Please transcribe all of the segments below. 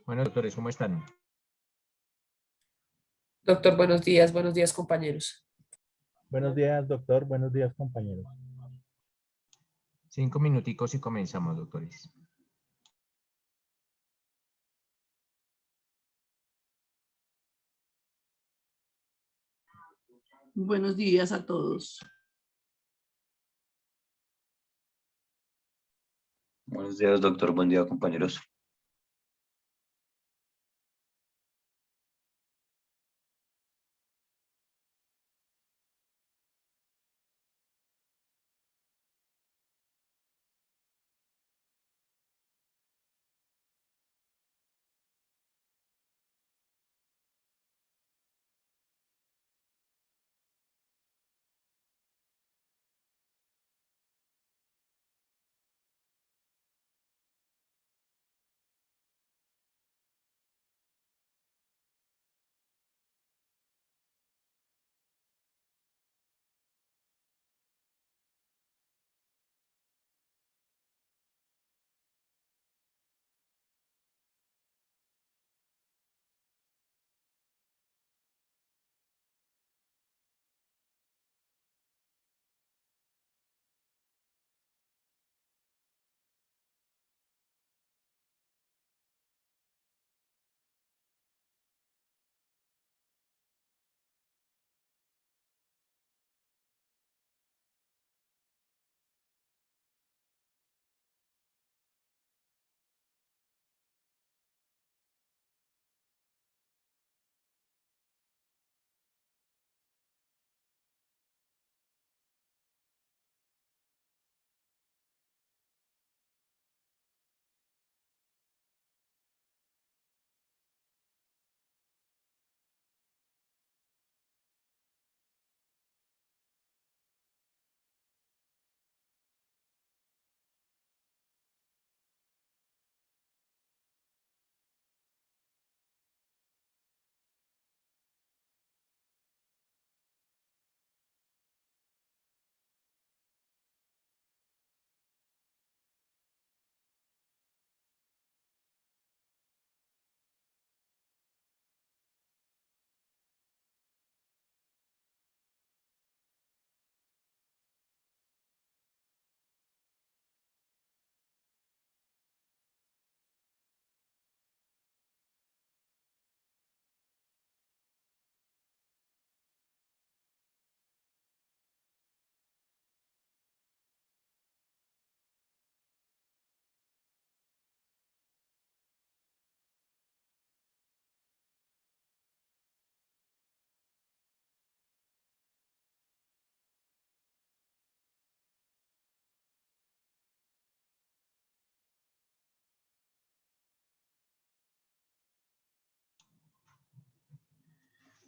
Bueno, doctores, ¿cómo están? Doctor, buenos días compañeros. Buenos días, doctor. Buenos días, compañeros. 5 minuticos y comenzamos, doctores. Buenos días a todos. Buenos días, doctor. Buen día, compañeros.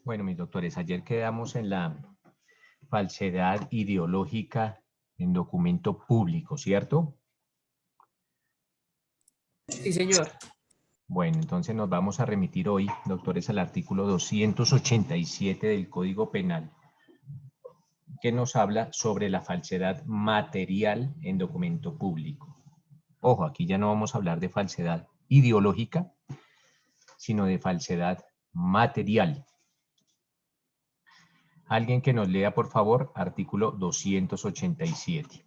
Bueno, mis doctores, ayer quedamos en la falsedad ideológica en documento público, ¿cierto? Sí, señor. Bueno, entonces nos vamos a remitir hoy, doctores, al artículo 287 del Código Penal, que nos habla sobre la falsedad material en documento público. Ojo, aquí ya no vamos a hablar de falsedad ideológica, sino de falsedad material. Alguien que nos lea, por favor, artículo 287.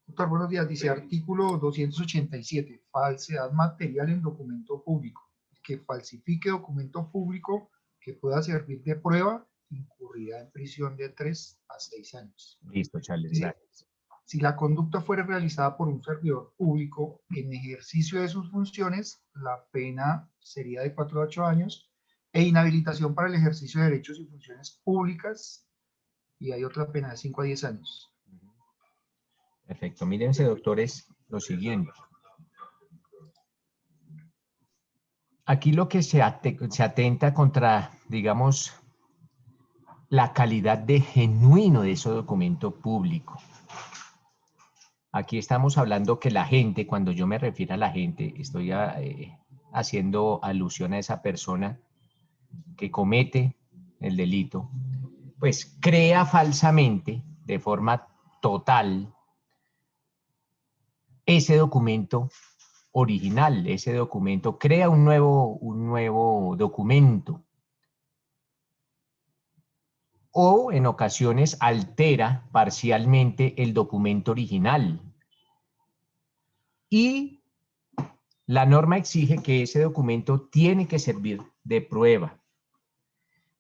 Doctor, buenos días. Dice artículo 287, falsedad material en documento público. El que falsifique documento público que pueda servir de prueba incurrirá en prisión de 3 a 6 años. Listo, Charles, Sí. gracias. Si la conducta fuera realizada por un servidor público en ejercicio de sus funciones, la pena sería de 4 a 8 años e inhabilitación para el ejercicio de derechos y funciones públicas, y hay otra pena de 5 a 10 años. Perfecto. Mírense, doctores, lo siguiente. Aquí lo que se atenta contra, digamos, la calidad de genuino de ese documento público. Aquí estamos hablando que la gente, cuando yo me refiero a la gente, estoy haciendo alusión a esa persona que comete el delito, pues crea falsamente de forma total ese documento original, ese documento, crea un nuevo documento. O en ocasiones altera parcialmente el documento original. Y la norma exige que ese documento tiene que servir de prueba.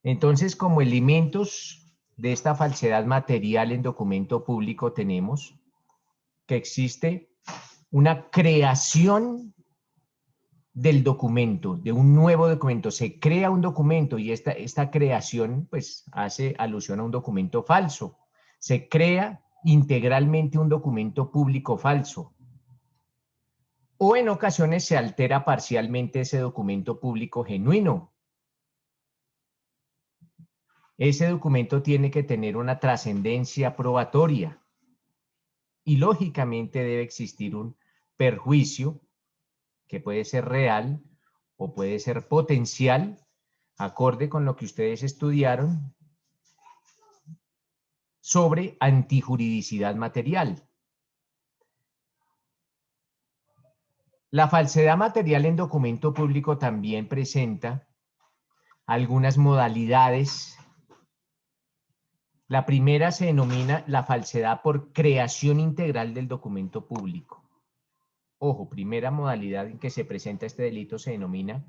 Entonces, como elementos de esta falsedad material en documento público tenemos que existe una creación del documento, de un nuevo documento. Se crea un documento y esta creación pues hace alusión a un documento falso. Se crea integralmente un documento público falso. O en ocasiones se altera parcialmente ese documento público genuino. Ese documento tiene que tener una trascendencia probatoria y lógicamente debe existir un perjuicio que puede ser real o puede ser potencial, acorde con lo que ustedes estudiaron sobre antijuridicidad material. La falsedad material en documento público también presenta algunas modalidades. La primera se denomina la falsedad por creación integral del documento público. Ojo, primera modalidad en que se presenta este delito se denomina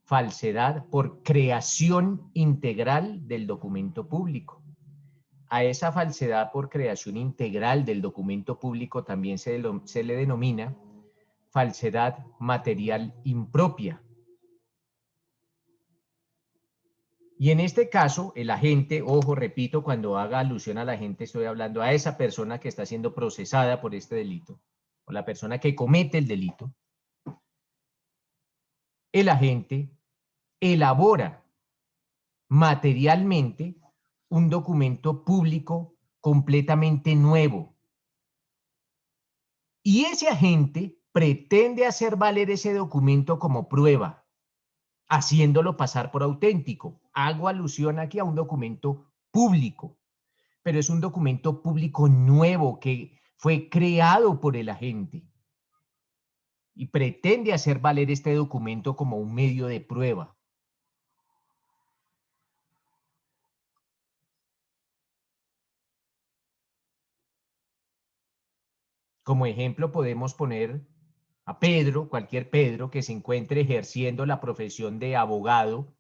falsedad por creación integral del documento público. A esa falsedad por creación integral del documento público también se le denomina falsedad material impropia. Y en este caso, el agente, ojo, repito, cuando haga alusión al agente estoy hablando a esa persona que está siendo procesada por este delito, o la persona que comete el delito. El agente elabora materialmente un documento público completamente nuevo. Y ese agente pretende hacer valer ese documento como prueba, haciéndolo pasar por auténtico. Hago alusión aquí a un documento público, pero es un documento público nuevo que fue creado por el agente y pretende hacer valer este documento como un medio de prueba. Como ejemplo podemos poner a Pedro, cualquier Pedro que se encuentre ejerciendo la profesión de abogado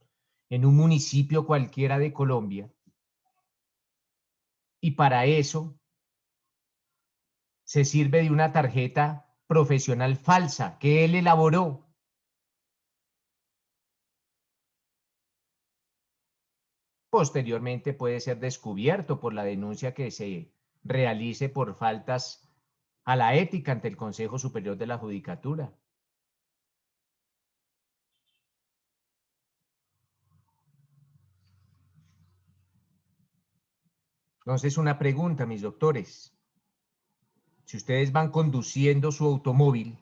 en un municipio cualquiera de Colombia. Y para eso se sirve de una tarjeta profesional falsa que él elaboró. Posteriormente puede ser descubierto por la denuncia que se realice por faltas a la ética ante el Consejo Superior de la Judicatura. Entonces, una pregunta, mis doctores. Si ustedes van conduciendo su automóvil,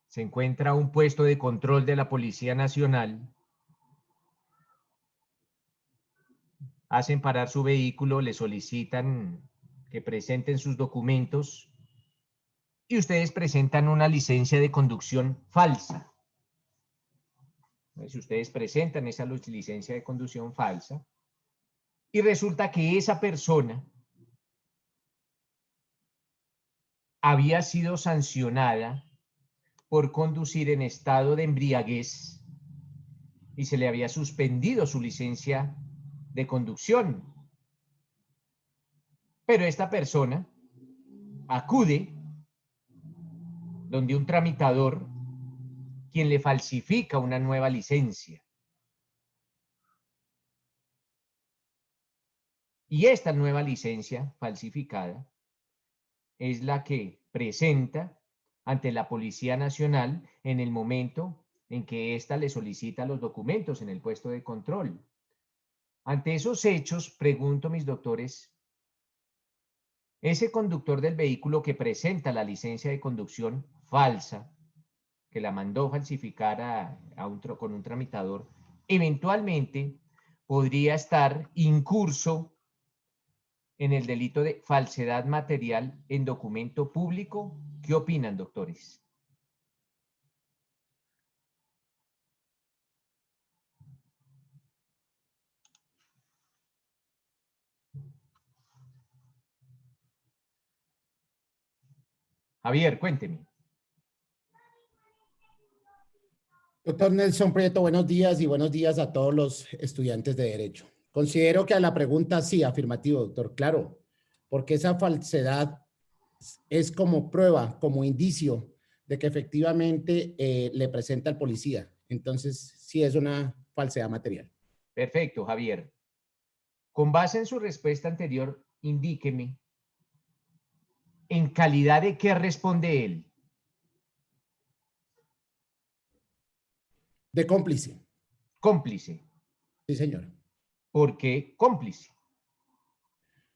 se encuentra un puesto de control de la Policía Nacional, hacen parar su vehículo, le solicitan que presenten sus documentos y ustedes presentan una licencia de conducción falsa. Si ustedes presentan esa licencia de conducción falsa y resulta que esa persona había sido sancionada por conducir en estado de embriaguez y se le había suspendido su licencia de conducción. Pero esta persona acude donde un tramitador quien le falsifica una nueva licencia. Y esta nueva licencia falsificada es la que presenta ante la Policía Nacional en el momento en que ésta le solicita los documentos en el puesto de control. Ante esos hechos, pregunto, mis doctores, ese conductor del vehículo que presenta la licencia de conducción falsa, que la mandó falsificar con un tramitador, eventualmente podría estar incurso en el delito de falsedad material en documento público. ¿Qué opinan, doctores? Javier, cuénteme. Doctor Nelson Prieto, buenos días y buenos días a todos los estudiantes de Derecho. Considero que a la pregunta sí, afirmativo, doctor, claro, porque esa falsedad es como prueba, como indicio de que efectivamente le presenta al policía. Entonces, sí es una falsedad material. Perfecto, Javier. Con base en su respuesta anterior, indíqueme en calidad de qué responde él. De cómplice. Cómplice. Sí, señor. ¿Por qué cómplice?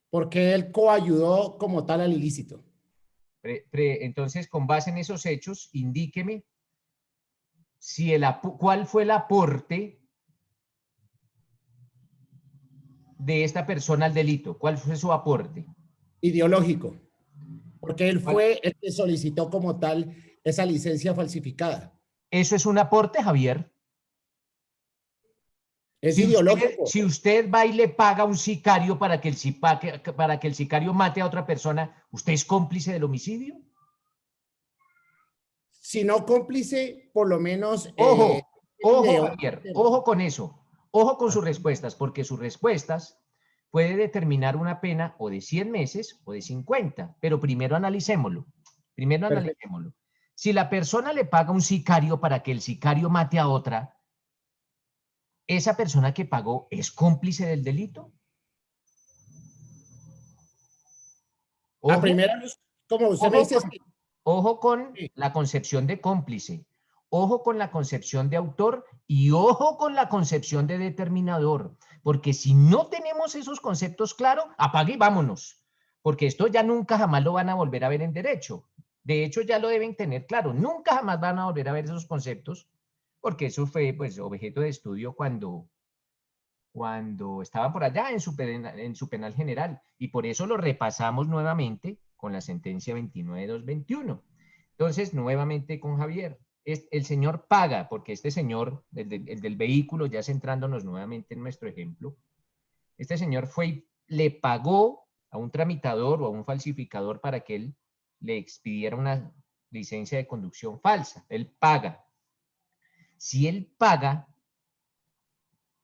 Porque él coayudó como tal al ilícito. Entonces, con base en esos hechos, indíqueme si cuál fue el aporte de esta persona al delito. ¿Cuál fue su aporte? Ideológico. Porque él ¿Cuál? fue el que solicitó como tal esa licencia falsificada. ¿Eso es un aporte, Javier? Es ideológico. Si usted va y le paga a un sicario para que el sicario mate a otra persona, ¿usted es cómplice del homicidio? Si no cómplice, por lo menos... Ojo, video. Javier, ojo con eso. Ojo con sus respuestas, porque sus respuestas puede determinar una pena o de 100 meses o de 50, pero primero analicémoslo. Primero analicémoslo. Si la persona le paga a un sicario para que el sicario mate a otra, ¿esa persona que pagó es cómplice del delito? A primera luz, como usted me dice, ojo con sí. la concepción de cómplice, ojo con la concepción de autor y ojo con la concepción de determinador, porque si no tenemos esos conceptos claros, apague y vámonos, porque esto ya nunca jamás lo van a volver a ver en derecho. De hecho, ya lo deben tener claro, nunca jamás van a volver a ver esos conceptos, porque eso fue pues objeto de estudio cuando estaba por allá en su penal general, y por eso lo repasamos nuevamente con la sentencia 29.221. Entonces, nuevamente con Javier, el señor paga, porque este señor, el del vehículo, ya centrándonos nuevamente en nuestro ejemplo, este señor fue y le pagó a un tramitador o a un falsificador para que él le expidiera una licencia de conducción falsa. Él paga. Si él paga,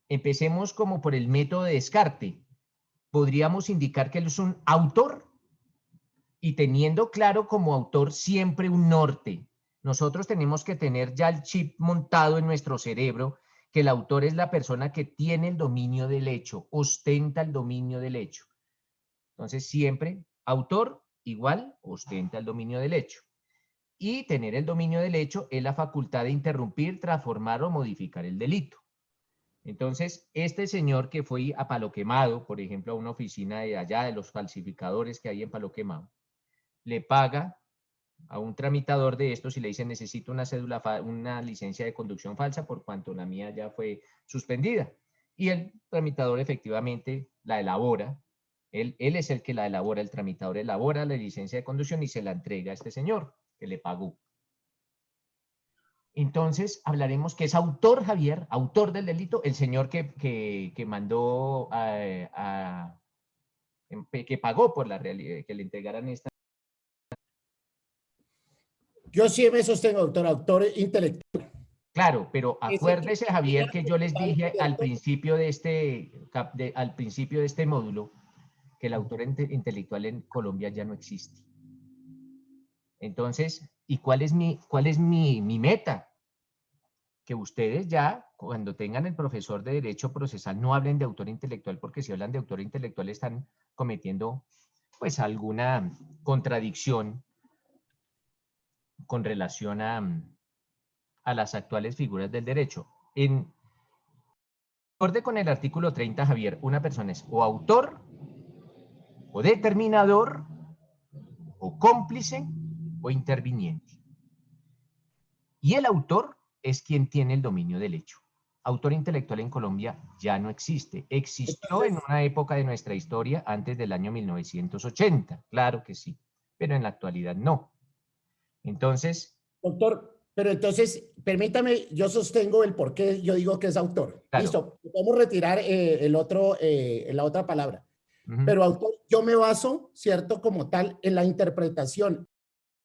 empecemos como por el método de descarte. Podríamos indicar que él es un autor y teniendo claro como autor siempre un norte. Nosotros tenemos que tener ya el chip montado en nuestro cerebro que el autor es la persona que tiene el dominio del hecho, ostenta el dominio del hecho. Entonces siempre autor igual ostenta el dominio del hecho. Y tener el dominio del hecho es la facultad de interrumpir, transformar o modificar el delito. Entonces, este señor que fue a Palo Quemado, por ejemplo, a una oficina de allá de los falsificadores que hay en Palo Quemado, le paga a un tramitador de estos y le dice necesito una licencia de conducción falsa por cuanto la mía ya fue suspendida. Y el tramitador efectivamente la elabora. Él es el que la elabora, el tramitador elabora la licencia de conducción y se la entrega a este señor que le pagó. Entonces, hablaremos que es autor, Javier, autor del delito, el señor que mandó que pagó por la realidad, que le entregaran esta. Yo sí me sostengo, doctor, autor intelectual. Claro, pero acuérdese, Javier, que yo les dije al principio de este módulo que el autor intelectual en Colombia ya no existe. Entonces, ¿y cuál es mi meta? Que ustedes ya, cuando tengan el profesor de Derecho Procesal, no hablen de autor intelectual, porque si hablan de autor intelectual están cometiendo, pues, alguna contradicción con relación a las actuales figuras del derecho. En acorde con el artículo 30, Javier, una persona es o autor, o determinador, o cómplice, o interviniente. Y el autor es quien tiene el dominio del hecho. autor intelectual en Colombia ya no existe. Existió en una época de nuestra historia antes del año 1980, claro que sí, pero en la actualidad no. Entonces, Doctor, pero entonces, permítame, yo sostengo el por qué yo digo que es autor. claro. Listo, podemos retirar la otra palabra. Ujú. Pero autor, yo me baso, ¿cierto? Como tal, en la interpretación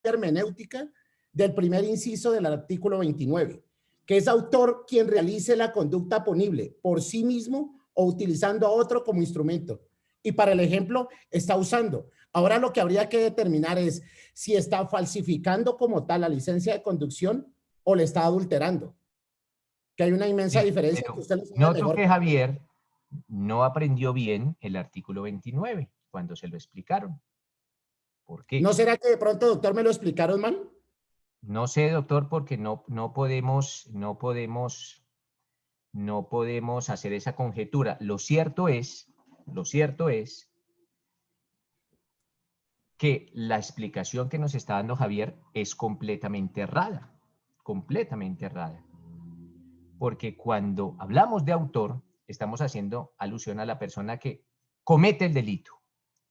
hermenéutica del primer inciso del artículo 29, que es autor quien realice la conducta punible por sí mismo o utilizando a otro como instrumento. Y para el ejemplo, está usando. Ahora lo que habría que determinar es si está falsificando como tal la licencia de conducción o le está adulterando. Que hay una inmensa Sí, diferencia pero que usted lo sabe noto mejor. que Javier no aprendió bien el artículo 29 cuando se lo explicaron. ¿Por qué? ¿No será que de pronto, doctor, me lo explicaron mal? No sé, doctor, porque no podemos hacer esa conjetura. Lo cierto es que la explicación que nos está dando Javier es completamente errada, porque cuando hablamos de autor, estamos haciendo alusión a la persona que comete el delito.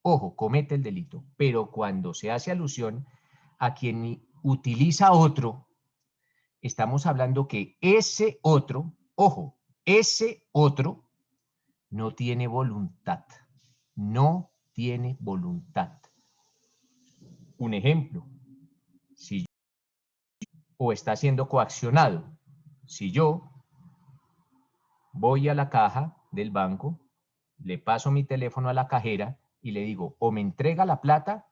Ojo, comete el delito, pero cuando se hace alusión a quien utiliza a otro, estamos hablando que ese otro, ojo, ese otro no tiene voluntad, no tiene voluntad. Un ejemplo, si o está siendo coaccionado, si yo voy a la caja del banco, le paso mi teléfono a la cajera y le digo, o me entrega la plata,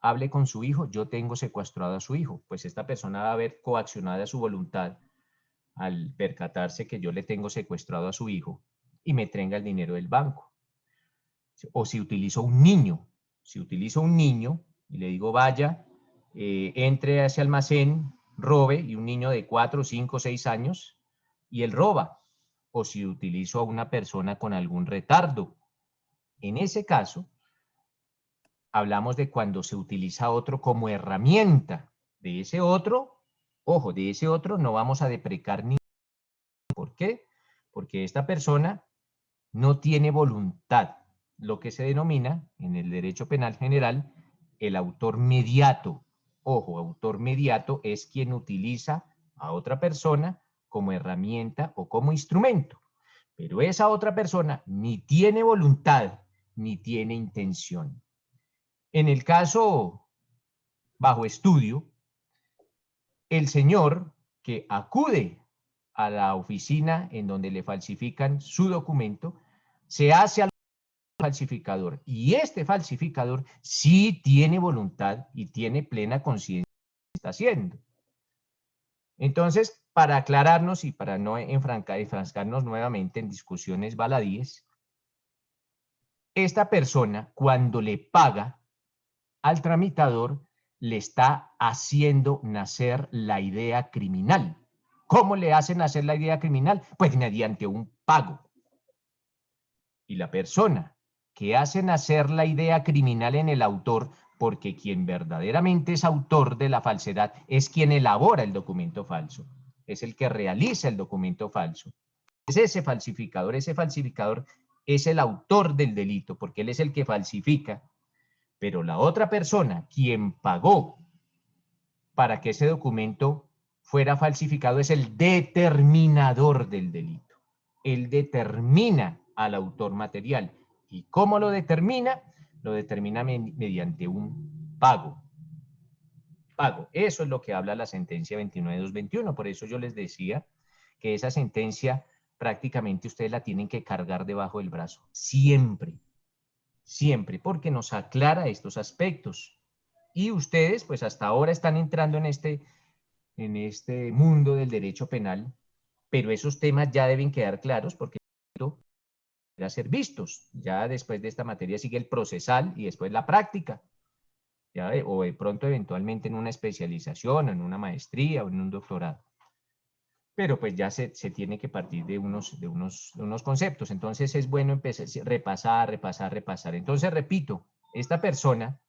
hable con su hijo, yo tengo secuestrado a su hijo, pues esta persona va a ver coaccionada su voluntad al percatarse que yo le tengo secuestrado a su hijo y me entrega el dinero del banco. O si utilizo un niño y le digo, vaya, entre a ese almacén, robe, y un niño de 4, 5, 6 años, y él roba. O si utilizo a una persona con algún retardo. En ese caso, hablamos de cuando se utiliza a otro como herramienta. De ese otro, ojo, de ese otro no vamos a deprecar ni. ¿Por qué? Porque esta persona no tiene voluntad, lo que se denomina en el derecho penal general el autor mediato. Ojo, autor mediato es quien utiliza a otra persona como herramienta o como instrumento, pero esa otra persona ni tiene voluntad ni tiene intención. En el caso bajo estudio, el señor que acude a la oficina en donde le falsifican su documento, se hace al falsificador, y este falsificador sí tiene voluntad y tiene plena conciencia de lo que está haciendo. Entonces, para aclararnos y para no enfrascarnos nuevamente en discusiones baladíes, esta persona, cuando le paga al tramitador, le está haciendo nacer la idea criminal. ¿Cómo le hacen nacer la idea criminal? Pues mediante un pago. Y la persona que hace nacer la idea criminal en el autor, porque quien verdaderamente es autor de la falsedad es quien elabora el documento falso, es el que realiza el documento falso. Es ese falsificador es el autor del delito, porque él es el que falsifica, pero la otra persona, quien pagó para que ese documento fuera falsificado, es el determinador del delito. Él determina al autor material. ¿Y cómo lo determina? Lo determina mediante un pago. Pago. Eso es lo que habla la sentencia 29221. Por eso yo les decía que esa sentencia prácticamente ustedes la tienen que cargar debajo del brazo. Siempre. Siempre. Porque nos aclara estos aspectos. Y ustedes, pues hasta ahora están entrando en este mundo del derecho penal, pero esos temas ya deben quedar claros porque a ser vistos. Ya después de esta materia sigue el procesal y después la práctica. ¿Ya? O de pronto eventualmente en una especialización, en una maestría o en un doctorado. Pero pues ya se tiene que partir de unos conceptos. Entonces es bueno empezar a repasar. Entonces repito, esta persona,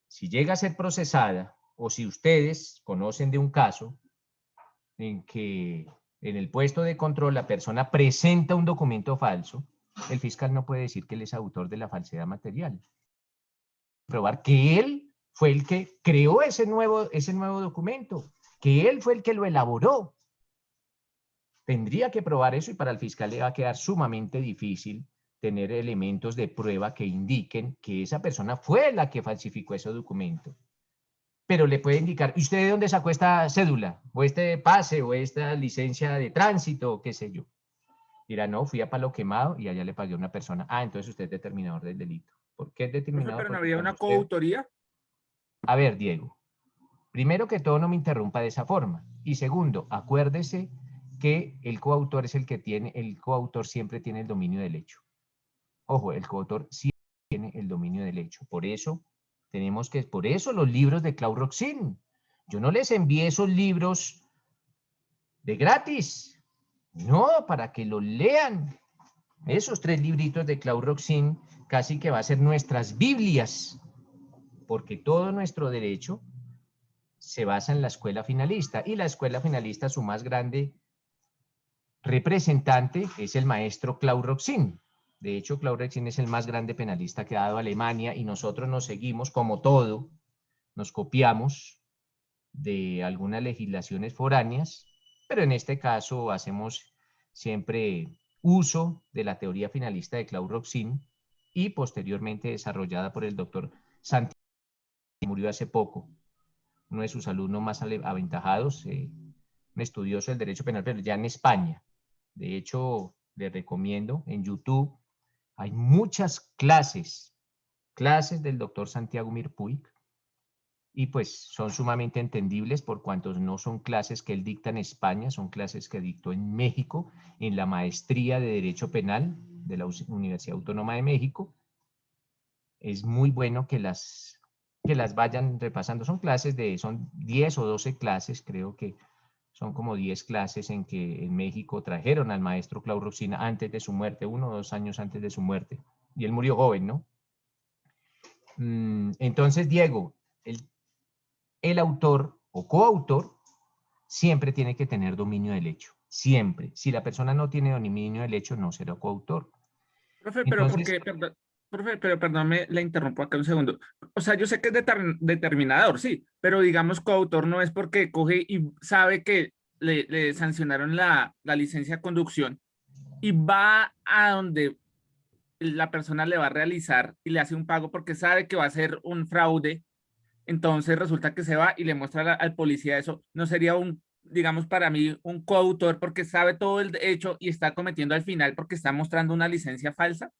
si llega a ser procesada o si ustedes conocen de un caso en que en el puesto de control la persona presenta un documento falso, el fiscal no puede decir que él es autor de la falsedad material. Probar que él fue el que creó ese nuevo documento, que él fue el que lo elaboró. Tendría que probar eso y para el fiscal le va a quedar sumamente difícil tener elementos de prueba que indiquen que esa persona fue la que falsificó ese documento. Pero le puede indicar, ¿y usted de dónde sacó esta cédula? O este pase, o esta licencia de tránsito, o qué sé yo. Dirá, no, fui a Palo Quemado y allá le pagué a una persona. Ah, entonces usted es determinador del delito. ¿Por qué es Profe, determinador? pero no Porque había cuando una usted... coautoría. A ver, Diego. Primero que todo, no me interrumpa de esa forma. Y segundo, acuérdese que el coautor es el que tiene, el coautor siempre tiene el dominio del hecho. Ojo, el coautor siempre tiene el dominio del hecho. Por eso los libros de Claude Roxin. Yo no les envié esos libros de gratis. No, para que los lean. Esos 3 libritos de Claude Roxin casi que va a ser nuestras Biblias. Porque todo nuestro derecho se basa en la escuela finalista. Y la escuela finalista, su más grande representante es el maestro Claude Roxin. De hecho, Claude Roxin es el más grande penalista que ha dado Alemania y nosotros nos seguimos, como todo, nos copiamos de algunas legislaciones foráneas, pero en este caso hacemos siempre uso de la teoría finalista de Claude Roxin y posteriormente desarrollada por el doctor Santiago, que murió hace poco, uno de sus alumnos más aventajados, un estudioso del derecho penal, pero ya en España. De hecho, les recomiendo en YouTube, hay muchas clases del doctor Santiago Mirpuig, y pues son sumamente entendibles por cuantos no son clases que él dicta en España, son clases que dictó en México, en la maestría de Derecho Penal de la Universidad Autónoma de México. Es muy bueno que las vayan repasando. Son 10 o 12 clases, creo que son como 10 clases en que en México trajeron al maestro Claude Roxin antes de su muerte, 1 o 2 años antes de su muerte. Y él murió joven, ¿no? Entonces, Diego, el autor o coautor siempre tiene que tener dominio del hecho. Siempre. Si la persona no tiene dominio del hecho, no será coautor. Profe, Entonces, profe, pero perdóname, le interrumpo acá un segundo. O sea, yo sé que es determinador, sí, pero digamos coautor no es porque coge y sabe que le sancionaron la licencia de conducción y va a donde la persona le va a realizar y le hace un pago porque sabe que va a ser un fraude. Entonces resulta que se va y le muestra al policía eso. No sería digamos para mí, un coautor porque sabe todo el hecho y está cometiendo al final porque está mostrando una licencia falsa.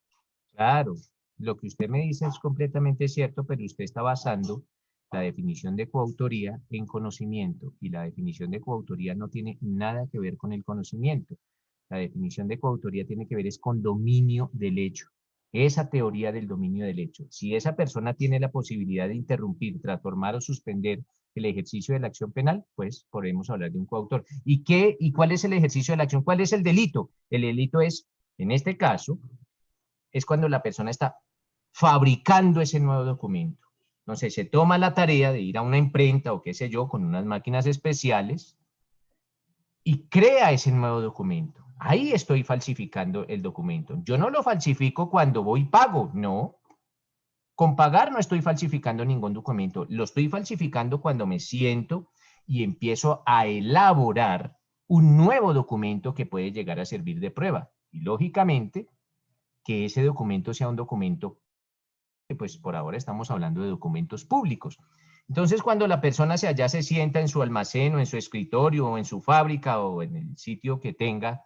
claro, lo que usted me dice es completamente cierto, pero usted está basando la definición de coautoría en conocimiento y la definición de coautoría no tiene nada que ver con el conocimiento. La definición de coautoría tiene que ver es con dominio del hecho. Esa teoría del dominio del hecho. Si esa persona tiene la posibilidad de interrumpir, transformar o suspender el ejercicio de la acción penal, pues podemos hablar de un coautor. ¿Y cuál es el ejercicio de la acción? ¿Cuál es el delito? El delito es, en este caso, es cuando la persona está fabricando ese nuevo documento. Entonces se toma la tarea de ir a una imprenta o qué sé yo, con unas máquinas especiales y crea ese nuevo documento. Ahí estoy falsificando el documento. Yo no lo falsifico cuando voy y pago, no. Con pagar no estoy falsificando ningún documento. Lo estoy falsificando cuando me siento y empiezo a elaborar un nuevo documento que puede llegar a servir de prueba. Y lógicamente, que ese documento sea un documento, que pues por ahora estamos hablando de documentos públicos. Entonces, cuando la persona allá se sienta en su almacén o en su escritorio o en su fábrica o en el sitio que tenga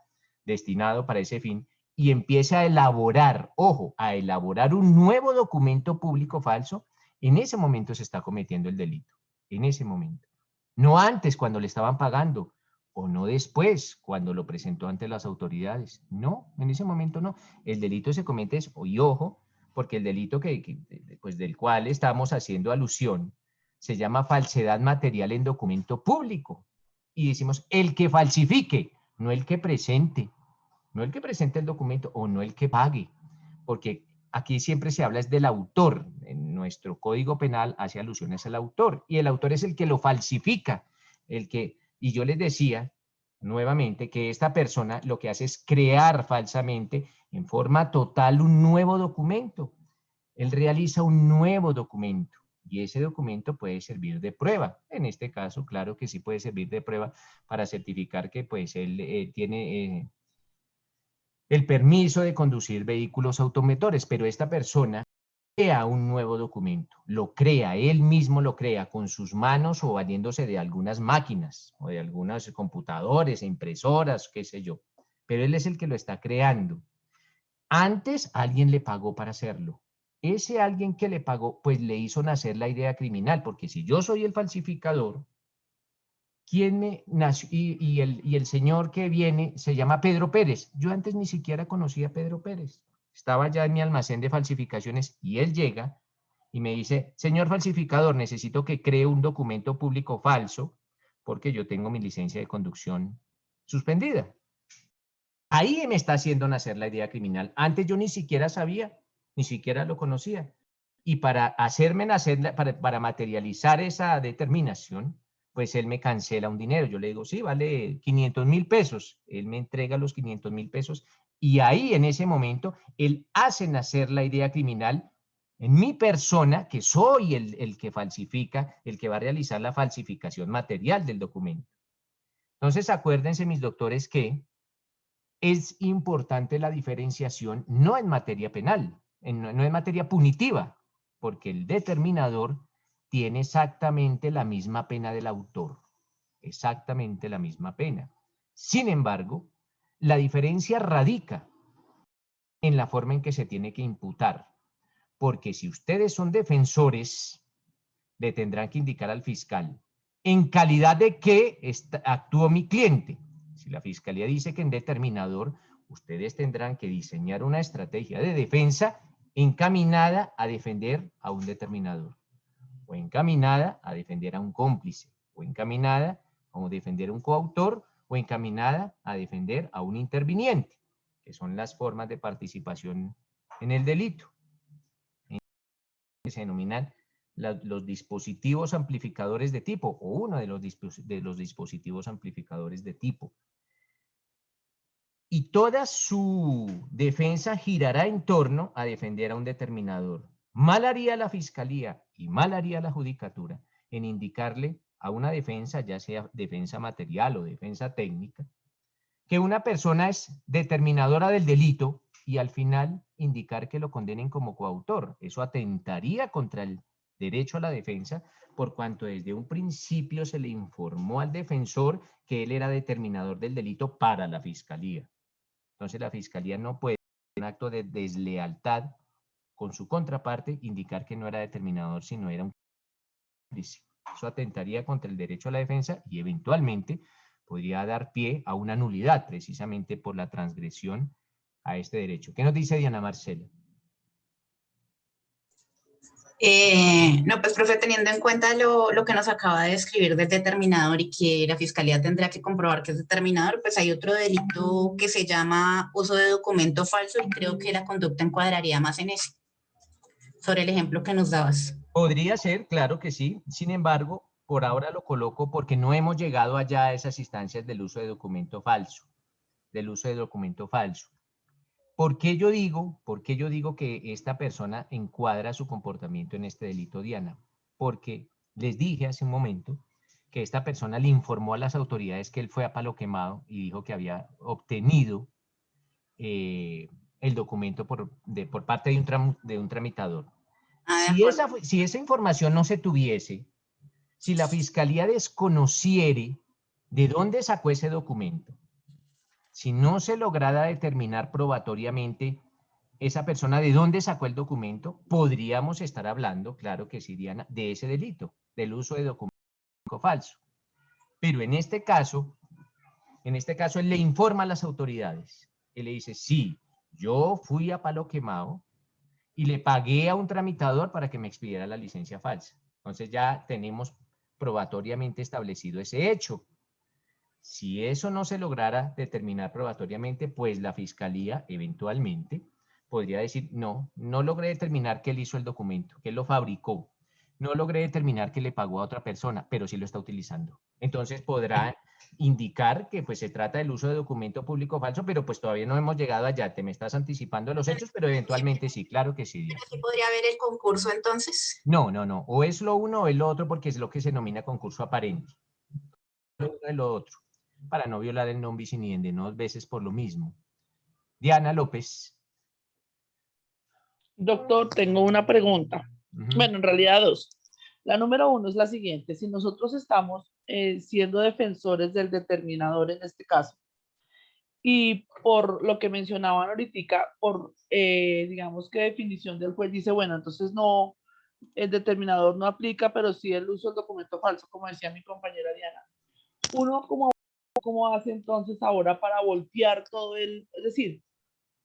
destinado para ese fin y empiece a elaborar, ojo, a elaborar un nuevo documento público falso, en ese momento se está cometiendo el delito, en ese momento. No antes, cuando le estaban pagando, o no después, cuando lo presentó ante las autoridades. No, en ese momento no. El delito se comete, y ojo, porque el delito pues del cual estamos haciendo alusión se llama falsedad material en documento público. Y decimos, el que falsifique, no el que presente. No el que presente el documento o no el que pague. Porque aquí siempre se habla es del autor. En nuestro Código Penal hace alusiones al autor. Y el autor es el que lo falsifica. Y yo les decía nuevamente, que esta persona lo que hace es crear falsamente en forma total un nuevo documento. Él realiza un nuevo documento y ese documento puede servir de prueba. En este caso, claro que sí puede servir de prueba para certificar que pues él tiene el permiso de conducir vehículos automotores, pero esta persona crea un nuevo documento, lo crea, él mismo lo crea con sus manos o valiéndose de algunas máquinas o de algunos computadores, impresoras, qué sé yo, pero él es el que lo está creando. Antes alguien le pagó para hacerlo. Ese alguien que le pagó, pues le hizo nacer la idea criminal, porque si yo soy el falsificador, ¿quién me nació? Y el señor que viene se llama Pedro Pérez. Yo antes ni siquiera conocía a Pedro Pérez. Estaba ya en mi almacén de falsificaciones y él llega y me dice, señor falsificador, necesito que cree un documento público falso porque yo tengo mi licencia de conducción suspendida. Ahí me está haciendo nacer la idea criminal. Antes yo ni siquiera sabía, ni siquiera lo conocía. Y para hacerme nacer, para materializar esa determinación, pues él me cancela un dinero. Yo le digo, sí, vale 500.000 pesos. Él me entrega los 500.000 pesos y ahí en ese momento él hace nacer la idea criminal en mi persona, que soy el que falsifica, el que va a realizar la falsificación material del documento. Entonces acuérdense, mis doctores, que es importante la diferenciación no en materia penal, no en materia punitiva, porque el determinador tiene exactamente la misma pena del autor, exactamente la misma pena. Sin embargo, la diferencia radica en la forma en que se tiene que imputar, porque si ustedes son defensores, le tendrán que indicar al fiscal en calidad de que actuó mi cliente. Si la fiscalía dice que en determinador, ustedes tendrán que diseñar una estrategia de defensa encaminada a defender a un determinador, o encaminada a defender a un cómplice, o encaminada a defender a un coautor, o encaminada a defender a un interviniente, que son las formas de participación en el delito. Se denominan los dispositivos amplificadores de tipo, o uno de los dispositivos amplificadores de tipo. Y toda su defensa girará en torno a defender a un determinador. Mal haría la fiscalía y mal haría la judicatura en indicarle a una defensa, ya sea defensa material o defensa técnica, que una persona es determinadora del delito y al final indicar que lo condenen como coautor. Eso atentaría contra el derecho a la defensa, por cuanto desde un principio se le informó al defensor que él era determinador del delito para la fiscalía. Entonces la fiscalía no puede, en un acto de deslealtad con su contraparte, indicar que no era determinador, sino era un cómplice. Eso atentaría contra el derecho a la defensa y eventualmente podría dar pie a una nulidad, precisamente por la transgresión a este derecho. ¿Qué nos dice Diana Marcela? No, pues, profe, teniendo en cuenta lo que nos acaba de describir del determinador y que la fiscalía tendrá que comprobar que es determinador, pues hay otro delito que se llama uso de documento falso y creo que la conducta encuadraría más en ese, sobre el ejemplo que nos dabas. Podría ser, claro que sí. Sin embargo, por ahora lo coloco porque no hemos llegado allá a esas instancias del uso de documento falso, ¿Por qué yo digo que esta persona encuadra su comportamiento en este delito, Diana? Porque les dije hace un momento que esta persona le informó a las autoridades que él fue a palo quemado y dijo que había obtenido el documento por parte de un tramitador. Si esa información no se tuviese, si la fiscalía desconociere de dónde sacó ese documento, si no se lograra determinar probatoriamente esa persona de dónde sacó el documento, podríamos estar hablando, claro que sí, Diana, de ese delito, del uso de documento falso. Pero en este caso, él le informa a las autoridades. Él le dice, sí, yo fui a palo quemado y le pagué a un tramitador para que me expidiera la licencia falsa. Entonces ya tenemos probatoriamente establecido ese hecho. Si eso no se lograra determinar probatoriamente, pues la fiscalía eventualmente podría decir, no logré determinar que él hizo el documento, que él lo fabricó. No logré determinar que le pagó a otra persona, pero sí lo está utilizando. Entonces podrá indicar que pues se trata del uso de documento público falso, pero pues todavía no hemos llegado allá. Te me estás anticipando a los hechos, pero eventualmente sí, claro que sí, Diana. ¿Aquí podría haber el concurso entonces? No, no, no. O es lo uno o es lo otro porque es lo que se denomina concurso aparente. Lo uno y lo otro. Para no violar el non bis in idem dos veces por lo mismo. Diana López. Doctor, tengo una pregunta. Ujú. Bueno, en realidad dos. La número uno es la siguiente. Si nosotros estamos siendo defensores del determinador en este caso, y por lo que mencionaban ahorita, por, digamos que definición del juez dice, bueno, entonces no, el determinador no aplica, pero sí el uso del documento falso, como decía mi compañera Diana. Uno, ¿cómo hace entonces ahora para voltear todo es decir,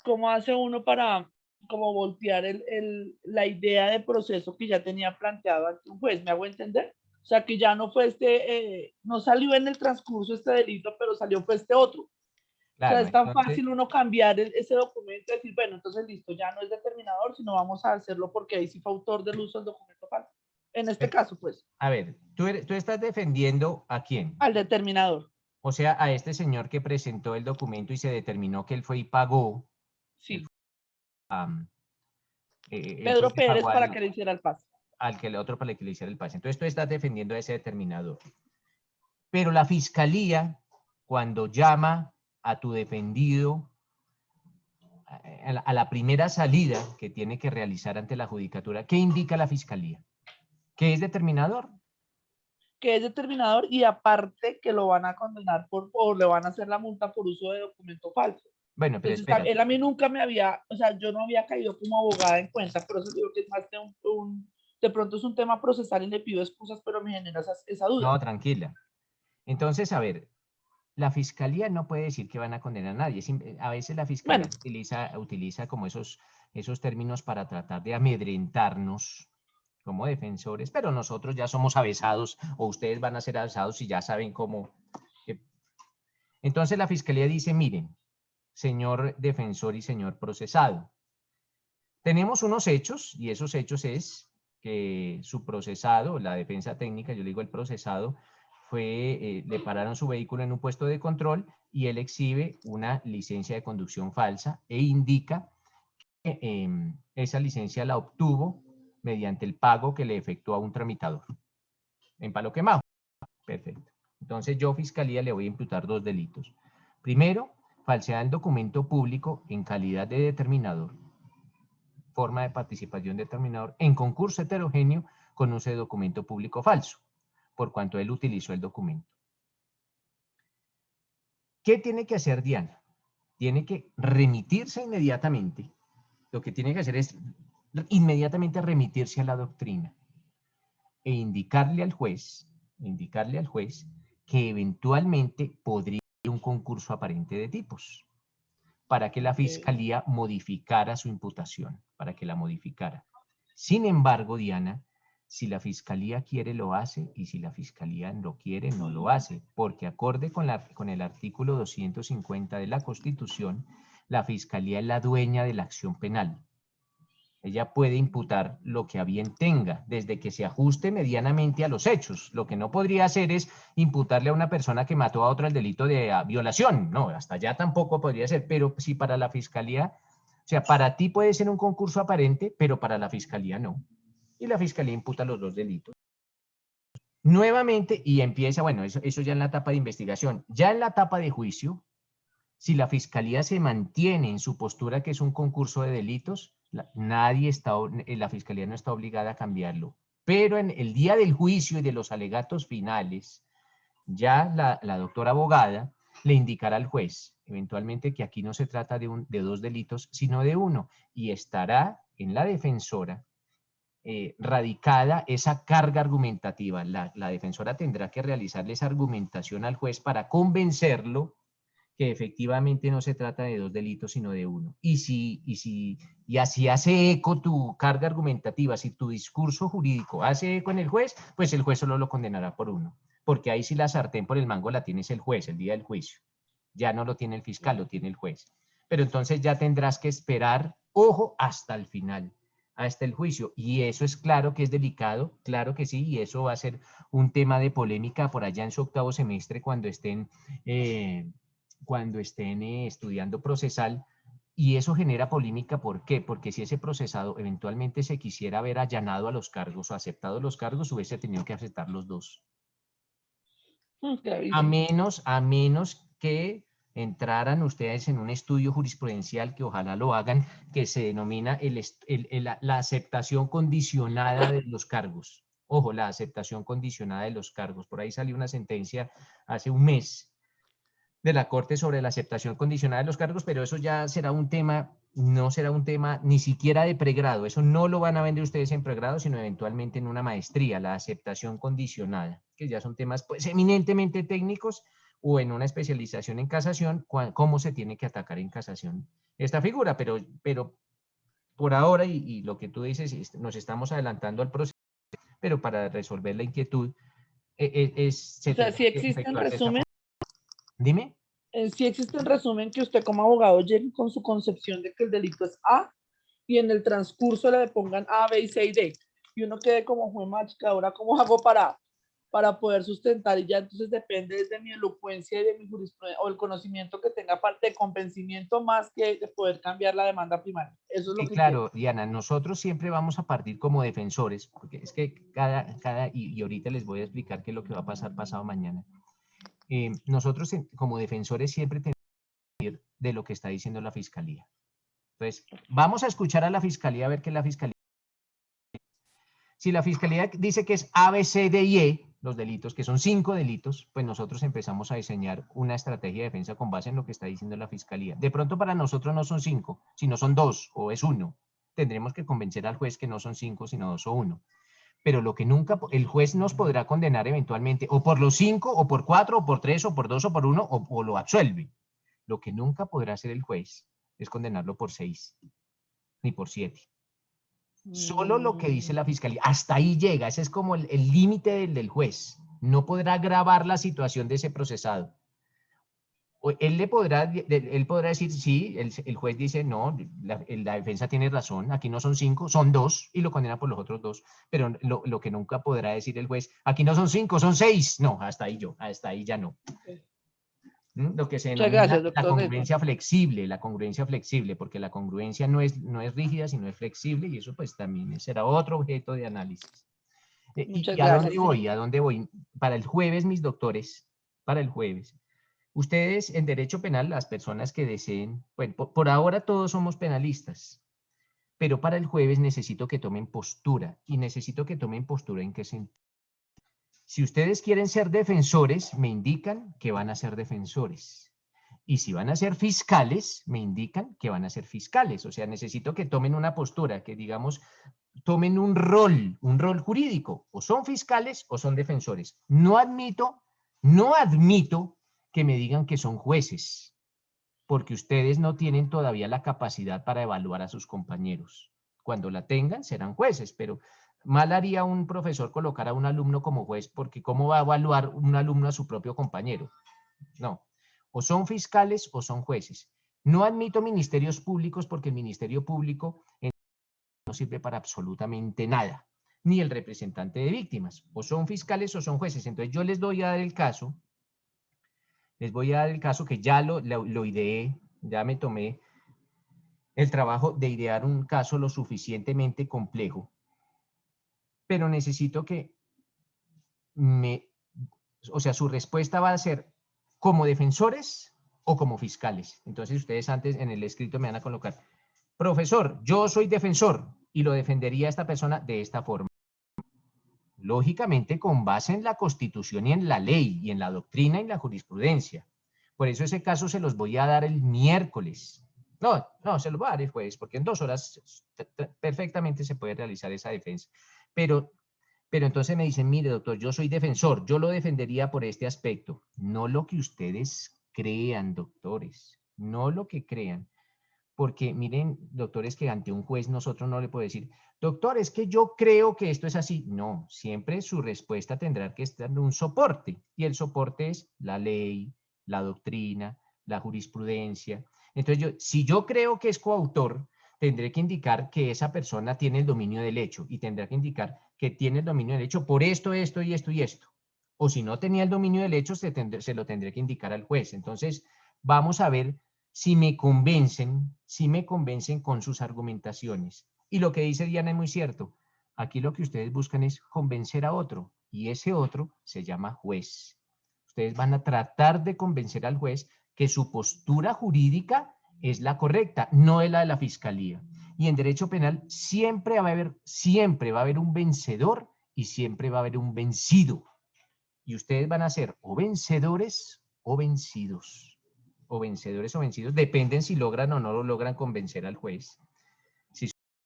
cómo hace uno para como voltear la idea de proceso que ya tenía planteado ante un juez? ¿Me hago entender? O sea, que ya no fue no salió en el transcurso este delito, pero salió fue este otro. Claro, o sea, es tan entonces, fácil uno cambiar ese documento y decir, bueno, entonces listo, ya no es determinador, sino vamos a hacerlo porque ahí sí fue autor del uso del documento falso. En este caso, pues, a ver, tú estás defendiendo ¿a quién? al determinador. O sea, a este señor que presentó el documento y se determinó que él fue y pagó. Sí. Él Pedro fue que Pérez pagó para que le hiciera el pase. al que el otro para que le hiciera el pase. Entonces tú estás defendiendo a ese determinador. Pero la fiscalía, cuando llama a tu defendido a la primera salida que tiene que realizar ante la judicatura, ¿qué indica la fiscalía? ¿Que es determinador? Que es determinador y aparte que lo van a condenar o le van a hacer la multa por uso de documento falso. Bueno, pero Entonces, espérate. él a mí nunca me había, o sea, yo no había caído como abogada en cuenta, por eso digo que es más de de pronto es un tema procesal y le pido excusas, pero me genera esa duda. No, tranquila. Entonces, a ver, la fiscalía no puede decir que van a condenar a nadie. A veces la fiscalía utiliza como esos términos para tratar de amedrentarnos como defensores, pero nosotros ya somos avesados, o ustedes van a ser avesados y ya saben cómo. Entonces la fiscalía dice, miren, señor defensor y señor procesado, tenemos unos hechos, y esos hechos es que su procesado, la defensa técnica, yo le digo el procesado, le pararon su vehículo en un puesto de control y él exhibe una licencia de conducción falsa e indica que esa licencia la obtuvo mediante el pago que le efectúa un tramitador en Palo Quemado. Perfecto. Entonces yo, fiscalía, le voy a imputar dos delitos. Primero, falsedad en documento público en calidad de determinador, forma de participación determinador en concurso heterogéneo con uso de documento público falso, por cuanto él utilizó el documento. ¿Qué tiene que hacer Diana? Tiene que remitirse inmediatamente. Lo que tiene que hacer es inmediatamente remitirse a la doctrina e indicarle al juez que eventualmente podría haber un concurso aparente de tipos para que la fiscalía modificara su imputación, para que la modificara. Sin embargo, Diana, si la fiscalía quiere, lo hace, y si la fiscalía no quiere, no lo hace, porque acorde con el artículo 250 de la Constitución, la fiscalía es la dueña de la acción penal. Ella puede imputar lo que a bien tenga, desde que se ajuste medianamente a los hechos. Lo que no podría hacer es imputarle a una persona que mató a otra el delito de violación. No, hasta allá tampoco podría ser, pero sí para la fiscalía, o sea, para ti puede ser un concurso aparente, pero para la fiscalía no. Y la fiscalía imputa los dos delitos. Nuevamente, y empieza, bueno, eso ya en la etapa de investigación. Ya en la etapa de juicio, si la fiscalía se mantiene en su postura que es un concurso de delitos, la fiscalía no está obligada a cambiarlo. Pero en el día del juicio y de los alegatos finales, ya la doctora abogada le indicará al juez, eventualmente, que aquí no se trata de dos delitos, sino de uno, y estará en la defensora radicada esa carga argumentativa. La defensora tendrá que realizarle esa argumentación al juez para convencerlo que efectivamente no se trata de dos delitos, sino de uno. Y así hace eco tu carga argumentativa, si tu discurso jurídico hace eco en el juez, pues el juez solo lo condenará por uno. Porque ahí sí la sartén por el mango la tienes el juez el día del juicio. Ya no lo tiene el fiscal, lo tiene el juez. Pero entonces ya tendrás que esperar, ojo, hasta el final. hasta el juicio. Y eso es claro que es delicado, claro que sí, y eso va a ser un tema de polémica por allá en su octavo semestre cuando estén estudiando procesal. Y eso genera polémica, ¿por qué? Porque si ese procesado eventualmente se quisiera haber allanado a los cargos o aceptado los cargos, hubiese tenido que aceptar los dos. A menos que entraran ustedes en un estudio jurisprudencial, que ojalá lo hagan, que se denomina la aceptación condicionada de los cargos. Ojo, la aceptación condicionada de los cargos. Por ahí salió una sentencia hace un mes de la Corte sobre la aceptación condicionada de los cargos, pero eso ya será un tema, no será un tema ni siquiera de pregrado. Eso no lo van a vender ustedes en pregrado, sino eventualmente en una maestría, la aceptación condicionada, que ya son temas pues eminentemente técnicos, o en una especialización en casación, cómo se tiene que atacar en casación esta figura, pero por ahora, y lo que tú dices, nos estamos adelantando al proceso, pero para resolver la inquietud, O sea, si existe en resumen, Dime. si existe en resumen que usted como abogado llegue con su concepción de que el delito es A y en el transcurso le pongan A, B y C y D, y uno quede como juez mágica, ahora cómo hago para poder sustentar, y ya entonces depende de mi elocuencia y de mi jurisprudencia o el conocimiento que tenga, parte de convencimiento más que de poder cambiar la demanda primaria. Eso es lo Sí, que claro, Diana, nosotros siempre vamos a partir como defensores, porque es que y ahorita les voy a explicar qué es lo que va a pasar pasado mañana. Nosotros como defensores siempre tenemos que partir de lo que está diciendo la Fiscalía. Entonces, vamos a escuchar a la Fiscalía a ver qué es la Fiscalía. Si la Fiscalía dice que es A, B, C, D y E, los delitos, que son 5 delitos, pues nosotros empezamos a diseñar una estrategia de defensa con base en lo que está diciendo la Fiscalía. De pronto para nosotros no son 5, sino son 2 o es 1. Tendremos que convencer al juez que no son 5, sino 2 o 1. Pero lo que nunca, el juez nos podrá condenar eventualmente o por los 5, o por 4, o por 3, o por 2, o por 1, o lo absuelve. Lo que nunca podrá hacer el juez es condenarlo por 6, ni por 7. Solo lo que dice la Fiscalía, hasta ahí llega, ese es como el límite del juez. No podrá agravar la situación de ese procesado. Él podrá decir, sí, el juez dice, no, la defensa tiene razón, aquí no son 5, son 2, y lo condena por los otros 2. Pero lo que nunca podrá decir el juez, aquí no son 5, son 6. No, hasta ahí ya no. Lo que se denomina la congruencia flexible, porque la congruencia no es rígida, sino es flexible, y eso pues también será otro objeto de análisis. ¿Y a dónde voy? ¿A dónde voy? Para el jueves, mis doctores, para el jueves. Ustedes en derecho penal, las personas que deseen, bueno, por ahora todos somos penalistas, pero para el jueves necesito que tomen postura, y necesito que tomen postura ¿en qué sentido? Si ustedes quieren ser defensores, me indican que van a ser defensores. Y si van a ser fiscales, me indican que van a ser fiscales. O sea, necesito que tomen una postura, que digamos, tomen un rol jurídico. O son fiscales o son defensores. No admito que me digan que son jueces, porque ustedes no tienen todavía la capacidad para evaluar a sus compañeros. Cuando la tengan, serán jueces, pero mal haría un profesor colocar a un alumno como juez, porque ¿cómo va a evaluar un alumno a su propio compañero? No, o son fiscales o son jueces. No admito ministerios públicos, porque el ministerio público no sirve para absolutamente nada, ni el representante de víctimas. O son fiscales o son jueces. Entonces yo les voy a dar el caso, que ya lo ideé, ya me tomé el trabajo de idear un caso lo suficientemente complejo, pero necesito que su respuesta va a ser como defensores o como fiscales. Entonces ustedes antes en el escrito me van a colocar, profesor, yo soy defensor y lo defendería a esta persona de esta forma. Lógicamente con base en la Constitución y en la ley y en la doctrina y en la jurisprudencia. Por eso ese caso se los voy a dar el miércoles. No, se los voy a dar el jueves, porque en 2 horas perfectamente se puede realizar esa defensa. Pero entonces me dicen, mire, doctor, yo soy defensor, yo lo defendería por este aspecto. No lo que ustedes crean, doctores, no lo que crean. Porque miren, doctores, que ante un juez nosotros no le podemos decir, doctor, es que yo creo que esto es así. No, siempre su respuesta tendrá que estar en un soporte. Y el soporte es la ley, la doctrina, la jurisprudencia. Entonces, si yo creo que es coautor, tendré que indicar que esa persona tiene el dominio del hecho y tendrá que indicar que tiene el dominio del hecho por esto, esto y esto y esto. O si no tenía el dominio del hecho, se lo tendré que indicar al juez. Entonces, vamos a ver si me convencen con sus argumentaciones. Y lo que dice Diana es muy cierto. Aquí lo que ustedes buscan es convencer a otro y ese otro se llama juez. Ustedes van a tratar de convencer al juez que su postura jurídica es la correcta, no es la de la fiscalía. Y en derecho penal siempre va a haber un vencedor y siempre va a haber un vencido. Y ustedes van a ser o vencedores o vencidos. O vencedores o vencidos, dependen si logran o no lo logran convencer al juez.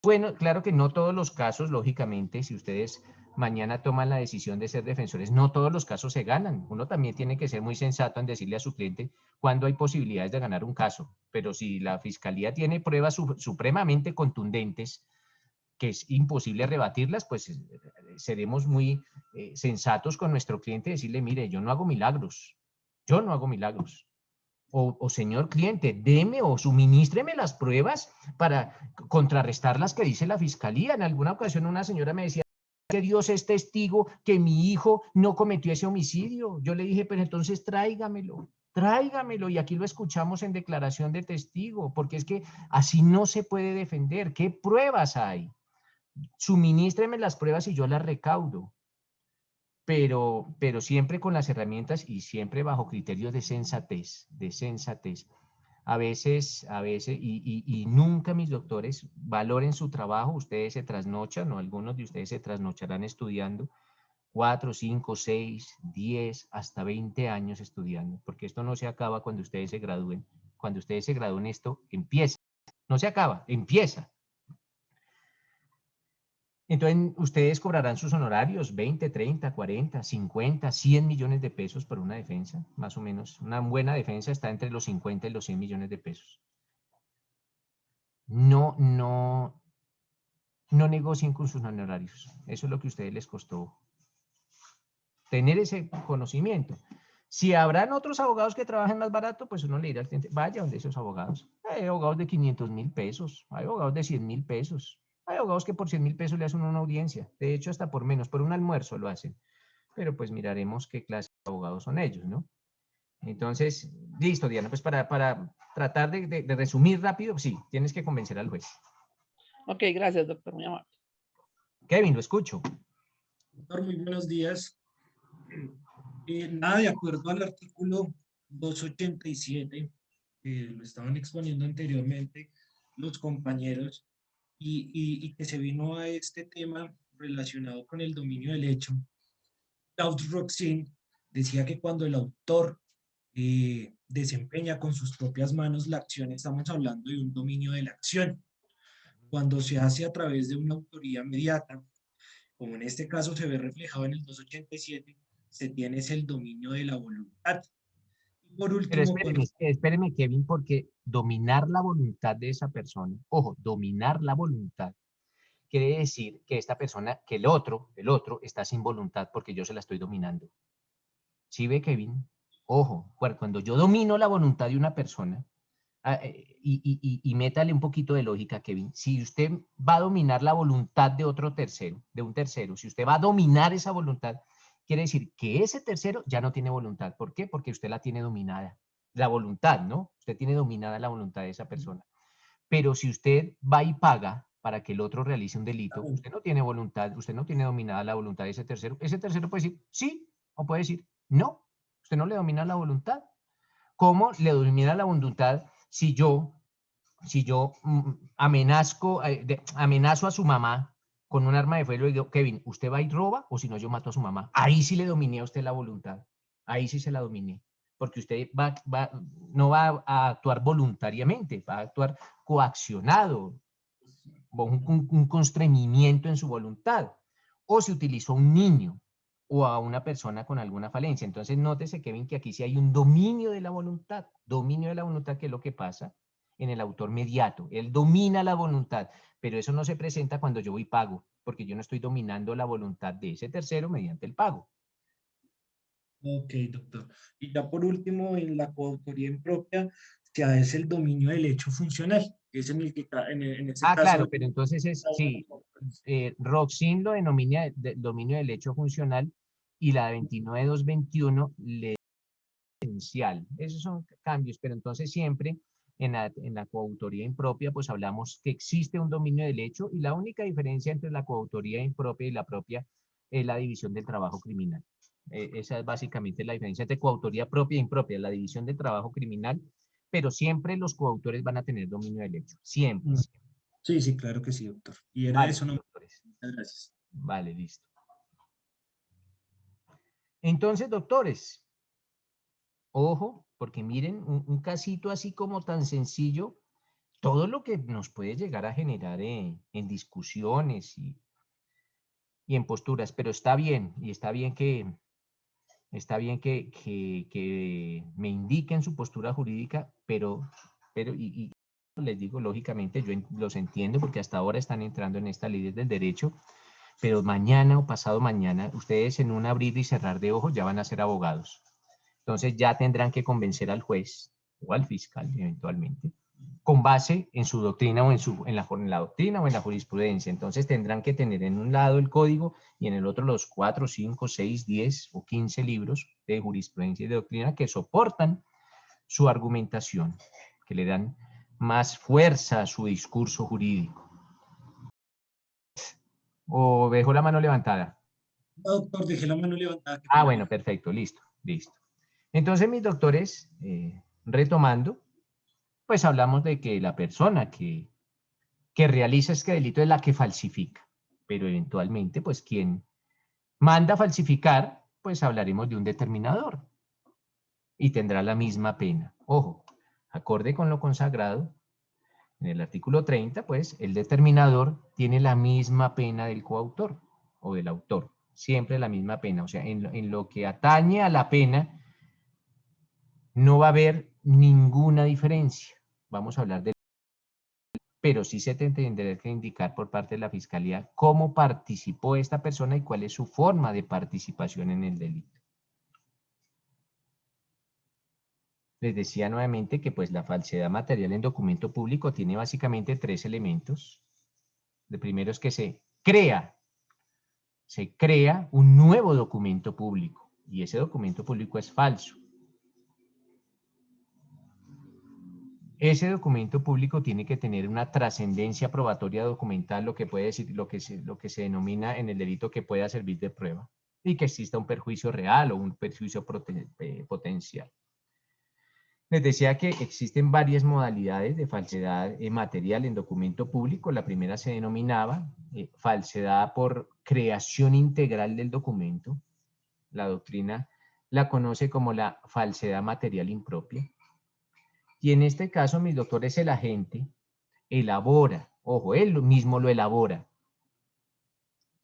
Bueno, claro que no todos los casos, lógicamente, si ustedes mañana toman la decisión de ser defensores, no todos los casos se ganan. Uno también tiene que ser muy sensato en decirle a su cliente cuándo hay posibilidades de ganar un caso. Pero si la fiscalía tiene pruebas supremamente contundentes, que es imposible rebatirlas, pues seremos muy sensatos con nuestro cliente y decirle, mire, yo no hago milagros. Yo no hago milagros. O señor cliente, deme o suministreme las pruebas para contrarrestar las que dice la fiscalía. En alguna ocasión una señora me decía que Dios es testigo que mi hijo no cometió ese homicidio. Yo le dije, pero entonces tráigamelo y aquí lo escuchamos en declaración de testigo, porque es que así no se puede defender. ¿Qué pruebas hay? Suministreme las pruebas y yo las recaudo. Pero siempre con las herramientas y siempre bajo criterios de sensatez, A veces, y nunca mis doctores valoren su trabajo, ustedes se trasnochan, o algunos de ustedes se trasnocharán estudiando 4, 5, 6, 10, hasta 20 años estudiando, porque esto no se acaba cuando ustedes se gradúen. Cuando ustedes se gradúen esto empieza, no se acaba, empieza. Entonces, ustedes cobrarán sus honorarios, 20, 30, 40, 50, 100 millones de pesos por una defensa, más o menos. Una buena defensa está entre los 50 y los 100 millones de pesos. No negocien con sus honorarios. Eso es lo que a ustedes les costó tener ese conocimiento. Si habrán otros abogados que trabajen más barato, pues uno le dirá al cliente, vaya donde esos abogados. Hay abogados de 500.000 pesos, hay abogados de 100.000 pesos. Hay abogados que por 100.000 pesos le hacen una audiencia. De hecho, hasta por menos, por un almuerzo lo hacen. Pero pues miraremos qué clase de abogados son ellos, ¿no? Entonces, listo, Diana, pues para tratar de resumir rápido, sí, tienes que convencer al juez. Ok, gracias, doctor, muy amable. Kevin, lo escucho. Doctor, muy buenos días. Nada, de acuerdo al artículo 287, lo estaban exponiendo anteriormente los compañeros, y que se vino a este tema relacionado con el dominio del hecho. Claude Roxin decía que cuando el autor desempeña con sus propias manos la acción, estamos hablando de un dominio de la acción. Cuando se hace a través de una autoría mediata, como en este caso se ve reflejado en el 287, se tiene es el dominio de la voluntad. Y por último, pero espéreme, Kevin, porque dominar la voluntad de esa persona, ojo, dominar la voluntad, quiere decir que esta persona, que el otro está sin voluntad porque yo se la estoy dominando. ¿Sí ve, Kevin? Ojo, cuando yo domino la voluntad de una persona, y métale un poquito de lógica, Kevin, si usted va a dominar la voluntad de otro tercero, de un tercero, si usted va a dominar esa voluntad, quiere decir que ese tercero ya no tiene voluntad. ¿Por qué? Porque usted la tiene dominada. La voluntad, ¿no? Usted tiene dominada la voluntad de esa persona. Pero si usted va y paga para que el otro realice un delito, usted no tiene voluntad, usted no tiene dominada la voluntad de ese tercero puede decir sí o puede decir no. Usted no le domina la voluntad. ¿Cómo le domina la voluntad si yo amenazo a su mamá con un arma de fuego y digo, Kevin, ¿usted va y roba o si no yo mato a su mamá? Ahí sí le dominé a usted la voluntad. Ahí sí se la dominé. Porque usted no va a actuar voluntariamente, va a actuar coaccionado, un constreñimiento en su voluntad. O se utilizó a un niño o a una persona con alguna falencia. Entonces, nótese, Kevin, que aquí sí hay un dominio de la voluntad, que es lo que pasa en el autor mediato. Él domina la voluntad, pero eso no se presenta cuando yo voy y pago, porque yo no estoy dominando la voluntad de ese tercero mediante el pago. Ok, doctor. Y ya por último, en la coautoría impropia se hace el dominio del hecho funcional. que es en el que en ese Ah, caso. claro, pero entonces es, sí, Roxin lo denomina dominio del hecho funcional y la de 29221 le esencial. Esos son cambios, pero entonces siempre en la coautoría impropia pues hablamos que existe un dominio del hecho y la única diferencia entre la coautoría impropia y la propia es la división del trabajo criminal. Esa es básicamente la diferencia entre coautoría propia e impropia, la división del trabajo criminal, pero siempre los coautores van a tener dominio del hecho, siempre. Sí, sí, claro que sí, doctor. Y era Vale, eso, no. doctores. Muchas gracias. Vale, listo. Entonces, doctores, ojo, porque miren, un casito así como tan sencillo, todo lo que nos puede llegar a generar en discusiones y en posturas, pero está bien, y está bien que me indiquen su postura jurídica, pero y les digo, lógicamente, yo los entiendo porque hasta ahora están entrando en esta ley del derecho, pero mañana o pasado mañana, ustedes en un abrir y cerrar de ojos ya van a ser abogados. Entonces ya tendrán que convencer al juez o al fiscal eventualmente, con base en su doctrina o en la doctrina o en la jurisprudencia. Entonces tendrán que tener en un lado el código y en el otro los 4, 5, 6, 10 o 15 libros de jurisprudencia y de doctrina que soportan su argumentación, que le dan más fuerza a su discurso jurídico. ¿O dejo la mano levantada? No, doctor, dejé la mano levantada. Ah, bueno, perfecto, listo, listo. Entonces, mis doctores, retomando, pues hablamos de que la persona que realiza este delito es la que falsifica, pero eventualmente, pues quien manda falsificar, pues hablaremos de un determinador y tendrá la misma pena. Ojo, acorde con lo consagrado, en el artículo 30, pues el determinador tiene la misma pena del coautor o del autor, siempre la misma pena. O sea, en lo que atañe a la pena, no va a haber ninguna diferencia. Vamos a hablar de... Pero sí se tendrá que indicar por parte de la Fiscalía cómo participó esta persona y cuál es su forma de participación en el delito. Les decía nuevamente que pues la falsedad material en documento público tiene básicamente 3 elementos. El primero es que se crea un nuevo documento público y ese documento público es falso. Ese documento público tiene que tener una trascendencia probatoria documental, lo que puede decir, lo que se denomina en el delito que pueda servir de prueba y que exista un perjuicio real o un perjuicio potencial. Les decía que existen varias modalidades de falsedad material en documento público. La primera se denominaba falsedad por creación integral del documento. La doctrina la conoce como la falsedad material impropia. Y en este caso, mis doctores, el agente elabora, ojo, él mismo lo elabora,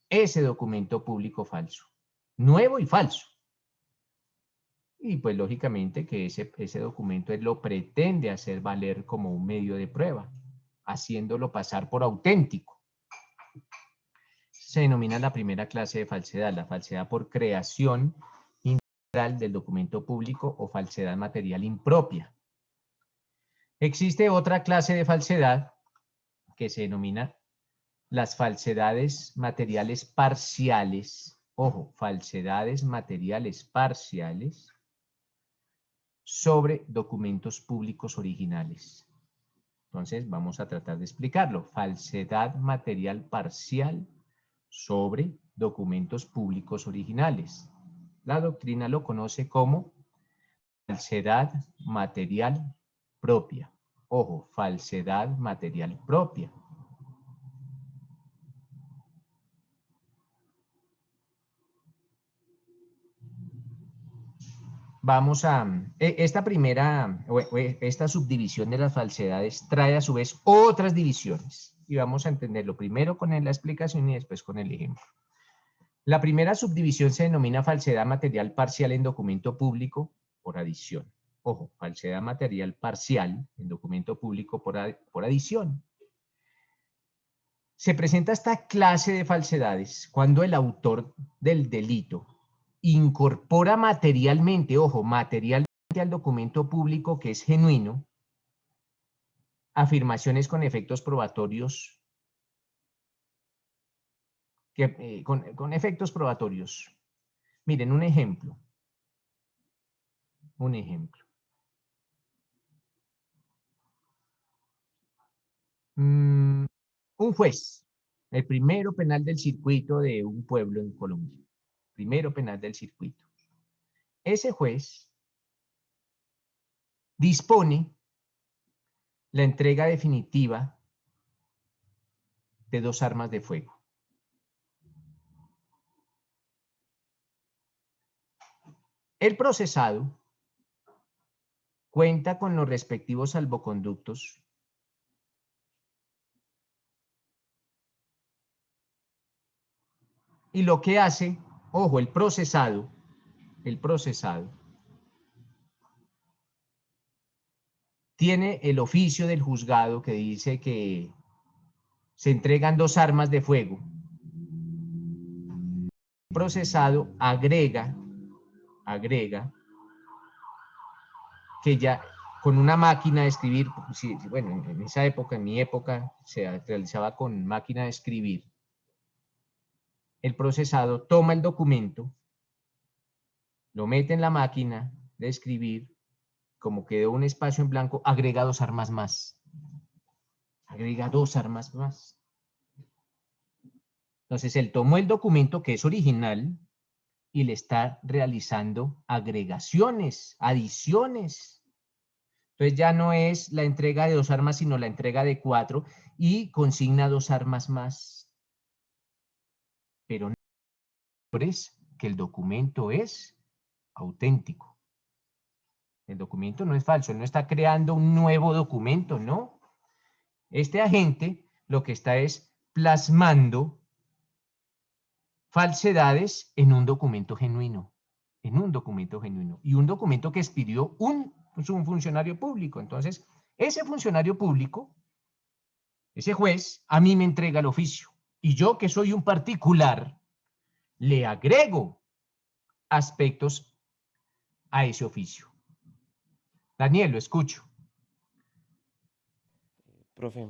ese documento público falso, nuevo y falso. Y pues lógicamente que ese documento él lo pretende hacer valer como un medio de prueba, haciéndolo pasar por auténtico. Se denomina la primera clase de falsedad, la falsedad por creación integral del documento público o falsedad material impropia. Existe otra clase de falsedad que se denomina las falsedades materiales parciales. Ojo, falsedades materiales parciales sobre documentos públicos originales. Entonces, vamos a tratar de explicarlo. Falsedad material parcial sobre documentos públicos originales. La doctrina lo conoce como falsedad material propia. Ojo, falsedad material propia. Vamos a... esta subdivisión de las falsedades trae a su vez otras divisiones. Y vamos a entenderlo primero con la explicación y después con el ejemplo. La primera subdivisión se denomina falsedad material parcial en documento público por adición. Ojo, falsedad material parcial en documento público por adición. Se presenta esta clase de falsedades cuando el autor del delito incorpora materialmente, ojo, materialmente al documento público que es genuino, afirmaciones con efectos probatorios, con efectos probatorios. Miren, un ejemplo. Un ejemplo. Un juez, el primero penal del circuito de un pueblo en Colombia. Primero penal del circuito. Ese juez dispone la entrega definitiva de 2 armas de fuego. El procesado cuenta con los respectivos salvoconductos y lo que hace, ojo, el procesado tiene el oficio del juzgado que dice que se entregan 2 armas de fuego. El procesado agrega que ya con una máquina de escribir, bueno, en esa época, en mi época, se realizaba con máquina de escribir. El procesado toma el documento, lo mete en la máquina de escribir, como quedó un espacio en blanco, agrega 2 armas más. Agrega 2 armas más. Entonces, él tomó el documento que es original y le está realizando agregaciones, adiciones. Entonces ya no es la entrega de 2 armas, sino la entrega de 4 y consigna 2 armas más. Pero no es que el documento es auténtico. El documento no es falso, él no está creando un nuevo documento, no. Este agente lo que está es plasmando falsedades en un documento genuino, y un documento que expidió un funcionario público. Entonces, ese funcionario público, ese juez, a mí me entrega el oficio, y yo, que soy un particular, le agrego aspectos a ese oficio. Daniel, lo escucho. Profe,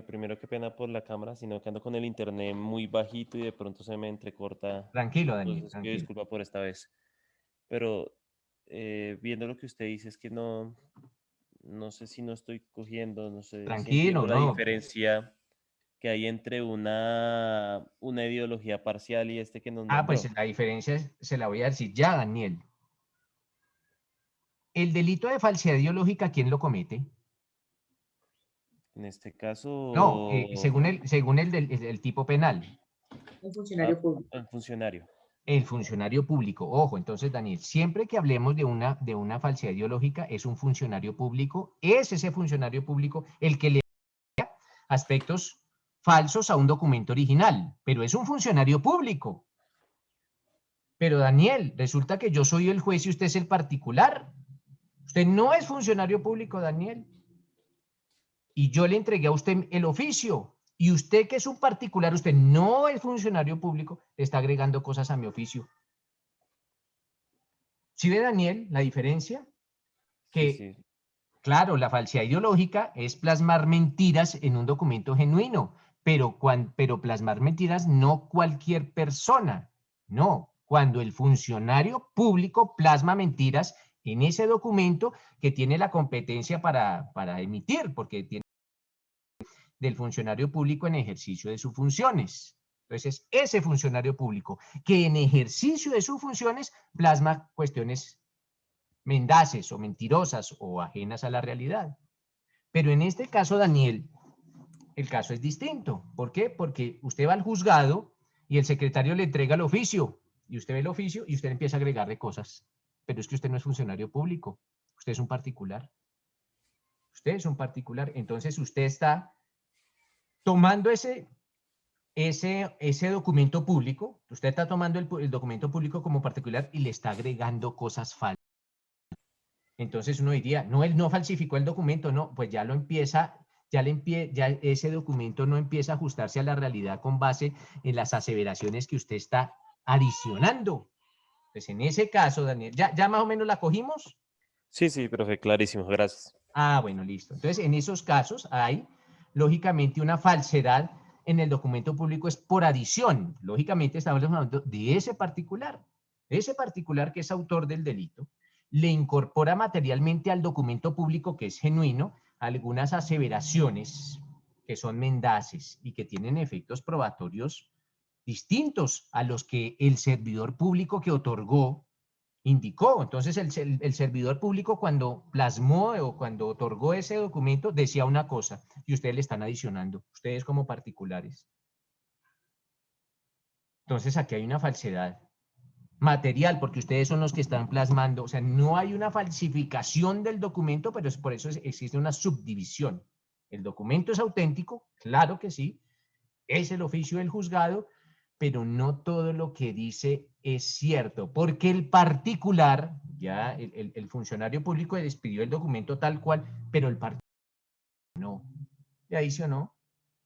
primero qué pena por la cámara, sino que ando con el internet muy bajito y de pronto se me entrecorta. Tranquilo, Daniel, Entonces, tranquilo. disculpa por esta vez. Pero viendo lo que usted dice, es que no sé si no estoy cogiendo, no sé si Tranquilo, entiendo la no. diferencia que hay entre una ideología parcial y este que nos nombró. Pues la diferencia se la voy a decir ya, Daniel. El delito de falsedad ideológica, ¿quién lo comete? En este caso... No, según el tipo penal. Un funcionario público. El funcionario. El funcionario público. Ojo, entonces, Daniel, siempre que hablemos de una falsedad ideológica, es un funcionario público, es ese funcionario público el que le da aspectos falsos a un documento original, pero es un funcionario público. Pero, Daniel, resulta que yo soy el juez y usted es el particular. Usted no es funcionario público, Daniel. Y yo le entregué a usted el oficio. Y usted, que es un particular, usted no es funcionario público, le está agregando cosas a mi oficio. ¿Sí ve, Daniel, la diferencia? Que, sí. Claro, la falsedad ideológica es plasmar mentiras en un documento genuino, pero plasmar mentiras no cualquier persona. No, cuando el funcionario público plasma mentiras en ese documento que tiene la competencia para emitir, porque tiene del funcionario público en ejercicio de sus funciones. Entonces, ese funcionario público que en ejercicio de sus funciones plasma cuestiones mendaces o mentirosas o ajenas a la realidad. Pero en este caso, Daniel, el caso es distinto. ¿Por qué? Porque usted va al juzgado y el secretario le entrega el oficio y usted ve el oficio y usted empieza a agregarle cosas. Pero es que usted no es funcionario público, usted es un particular. Usted es un particular, entonces usted está tomando ese documento público, usted está tomando el documento público como particular y le está agregando cosas falsas. Entonces uno diría, no, él no falsificó el documento, no, pues ya lo empieza, ya ese documento no empieza a ajustarse a la realidad con base en las aseveraciones que usted está adicionando. Pues en ese caso, Daniel, ¿ya más o menos la cogimos? Sí, profe, clarísimo, gracias. Ah, bueno, listo. Entonces, en esos casos hay, lógicamente, una falsedad en el documento público es por adición. Lógicamente, estamos hablando de ese particular que es autor del delito, le incorpora materialmente al documento público que es genuino algunas aseveraciones que son mendaces y que tienen efectos probatorios distintos a los que el servidor público que otorgó indicó. Entonces, el servidor público cuando plasmó o cuando otorgó ese documento decía una cosa y ustedes le están adicionando, ustedes como particulares. Entonces, aquí hay una falsedad material, porque ustedes son los que están plasmando, o sea, no hay una falsificación del documento, pero por eso existe una subdivisión. El documento es auténtico, claro que sí, es el oficio del juzgado, pero no todo lo que dice es cierto, porque el particular, ya el funcionario público despidió el documento tal cual, pero el particular no, le adicionó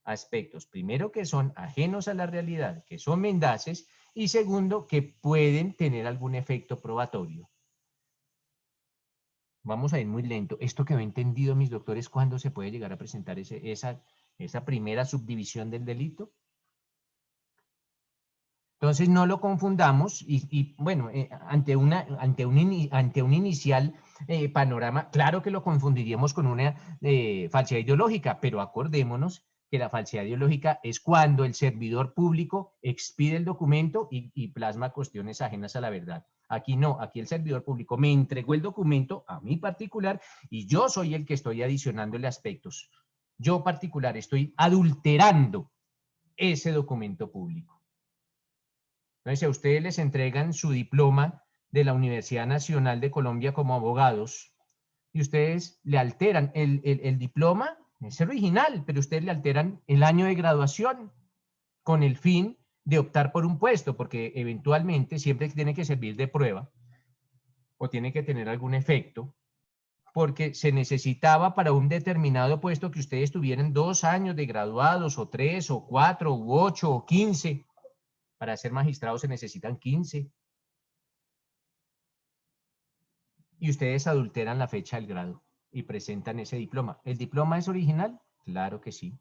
aspectos, primero que son ajenos a la realidad, que son mendaces, y segundo, que pueden tener algún efecto probatorio. Vamos a ir muy lento. Esto quedó entendido, mis doctores, ¿cuándo se puede llegar a presentar esa primera subdivisión del delito? Entonces no lo confundamos y bueno, ante un inicial panorama, claro que lo confundiríamos con una falsedad ideológica, pero acordémonos que la falsedad ideológica es cuando el servidor público expide el documento y plasma cuestiones ajenas a la verdad. Aquí no, aquí el servidor público me entregó el documento a mí particular y yo soy el que estoy adicionándole aspectos. Yo particular estoy adulterando ese documento público. Entonces, si a ustedes les entregan su diploma de la Universidad Nacional de Colombia como abogados y ustedes le alteran el diploma, es el original, pero ustedes le alteran el año de graduación con el fin de optar por un puesto, porque eventualmente siempre tiene que servir de prueba o tiene que tener algún efecto, porque se necesitaba para un determinado puesto que ustedes tuvieran 2 años de graduados, o 3, o 4, u 8, o 15. Para ser magistrado se necesitan 15. Y ustedes adulteran la fecha del grado y presentan ese diploma. ¿El diploma es original? Claro que sí.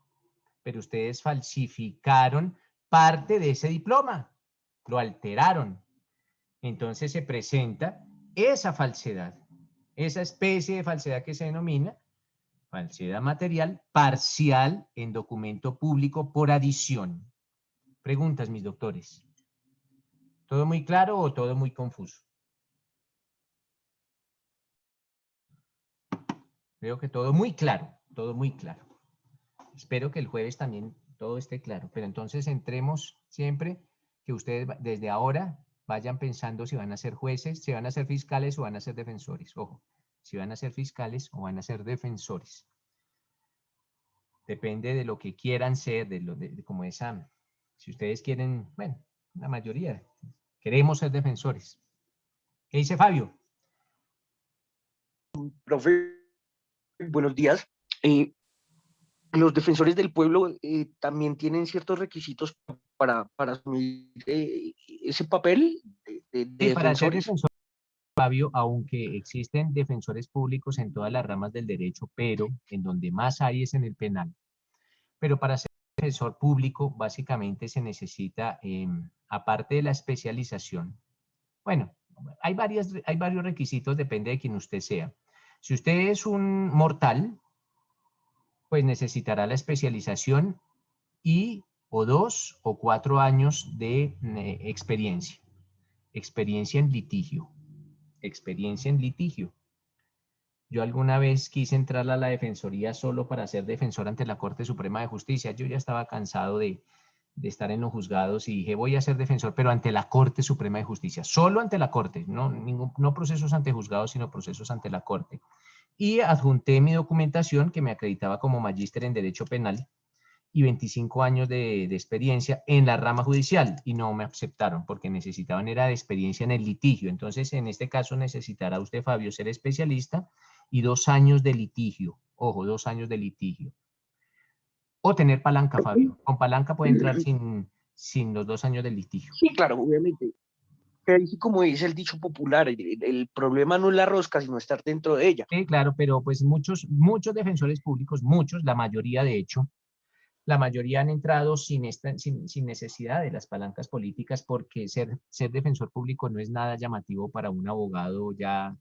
Pero ustedes falsificaron parte de ese diploma. Lo alteraron. Entonces se presenta esa falsedad, esa especie de falsedad que se denomina falsedad material parcial en documento público por adición. Preguntas, mis doctores. ¿Todo muy claro o todo muy confuso? Veo que todo muy claro, todo muy claro. Espero que el jueves también todo esté claro, pero entonces entremos siempre que ustedes desde ahora vayan pensando si van a ser jueces, si van a ser fiscales o van a ser defensores. Ojo, si van a ser fiscales o van a ser defensores. Depende de lo que quieran ser, como esa, si ustedes quieren, bueno, la mayoría queremos ser defensores. ¿Qué dice Fabio? Profe, buenos días. Los defensores del pueblo también tienen ciertos requisitos para asumir ese papel de Sí, para ser defensores. defensor, Fabio, aunque existen defensores públicos en todas las ramas del derecho, pero en donde más hay es en el penal. Pero para ser defensor público, básicamente se necesita, aparte de la especialización, bueno, hay varios requisitos, depende de quién usted sea. Si usted es un mortal, pues necesitará la especialización y o 2 o 4 años de experiencia. Experiencia en litigio. Experiencia en litigio. Yo alguna vez quise entrar a la defensoría solo para ser defensor ante la Corte Suprema de Justicia. Yo ya estaba cansado de estar en los juzgados y dije, voy a ser defensor, pero ante la Corte Suprema de Justicia. Solo ante la Corte, no procesos ante juzgados, sino procesos ante la Corte. Y adjunté mi documentación que me acreditaba como magíster en Derecho Penal y 25 años de experiencia en la rama judicial y no me aceptaron porque necesitaban era de experiencia en el litigio. Entonces, en este caso necesitará usted, Fabio, ser especialista y 2 años de litigio. Ojo, 2 años de litigio. O tener palanca, Fabio. Con palanca puede entrar sin los 2 años de litigio. Sí, claro, obviamente. que dice, como dice el dicho popular, el problema no es la rosca, sino estar dentro de ella. Sí, claro, pero pues muchos defensores públicos, muchos, la mayoría de hecho, la mayoría han entrado sin necesidad de las palancas políticas porque ser defensor público no es nada llamativo para un abogado ya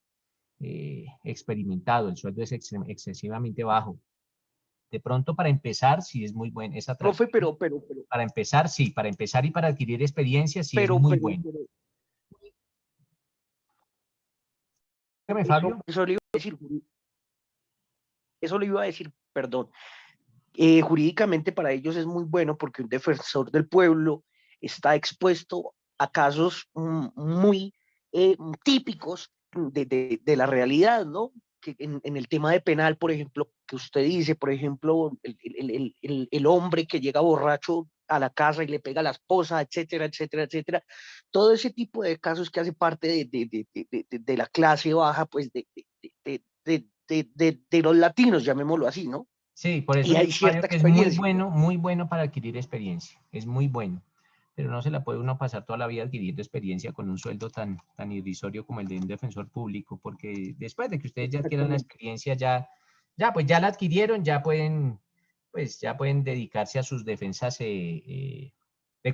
experimentado. El sueldo es excesivamente bajo. De pronto, para empezar, sí es muy bueno. Es Profe, atractivo. Para empezar, sí. Para empezar y para adquirir experiencia, sí es muy bueno. Dígame, Fabio. Eso le iba a decir, perdón. Jurídicamente para ellos es muy bueno porque un defensor del pueblo está expuesto a casos muy típicos de la realidad, ¿no? Que en el tema de penal, por ejemplo, que usted dice, por ejemplo, el hombre que llega borracho a la casa y le pega a la esposa, etcétera, etcétera, etcétera. Todo ese tipo de casos que hace parte de la clase baja, pues de los latinos, llamémoslo así, ¿no? Sí, por eso Y hay digo, Fabio, cierta que es muy bueno para adquirir experiencia. Es muy bueno. Pero no se la puede uno pasar toda la vida adquiriendo experiencia con un sueldo tan irrisorio como el de un defensor público, porque después de que ustedes ya adquieran la experiencia, pues ya la adquirieron, ya pueden dedicarse a sus defensas de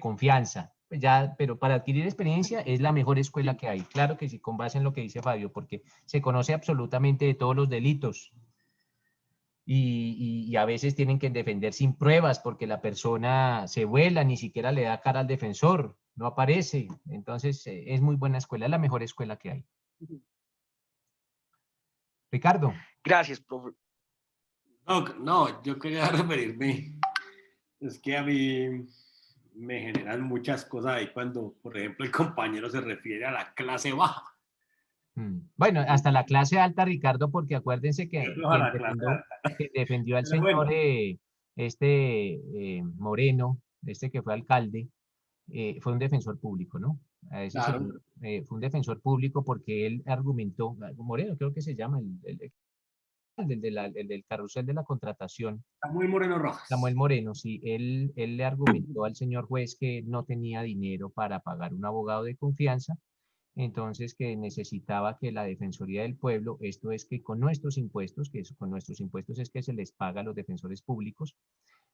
confianza. Pues ya, pero para adquirir experiencia es la mejor escuela que hay. Claro que sí, con base en lo que dice Fabio, porque se conoce absolutamente de todos los delitos. Y a veces tienen que defender sin pruebas porque la persona se vuela, ni siquiera le da cara al defensor, no aparece. Entonces, es muy buena escuela, es la mejor escuela que hay. Ricardo. Gracias, profe. No, yo quería referirme, es que a mí me generan muchas cosas ahí cuando, por ejemplo, el compañero se refiere a la clase baja. Bueno, hasta la clase alta, Ricardo, porque acuérdense que defendió al señor Moreno, que fue alcalde, fue un defensor público, ¿no? A ese Claro. señor, fue un defensor público porque él argumentó, Moreno creo que se llama, el del carrusel de la contratación. Samuel Moreno Rojas. Samuel Moreno, sí, él le argumentó al señor juez que no tenía dinero para pagar un abogado de confianza, entonces que necesitaba que la Defensoría del Pueblo, esto es que con nuestros impuestos, es que se les paga a los defensores públicos,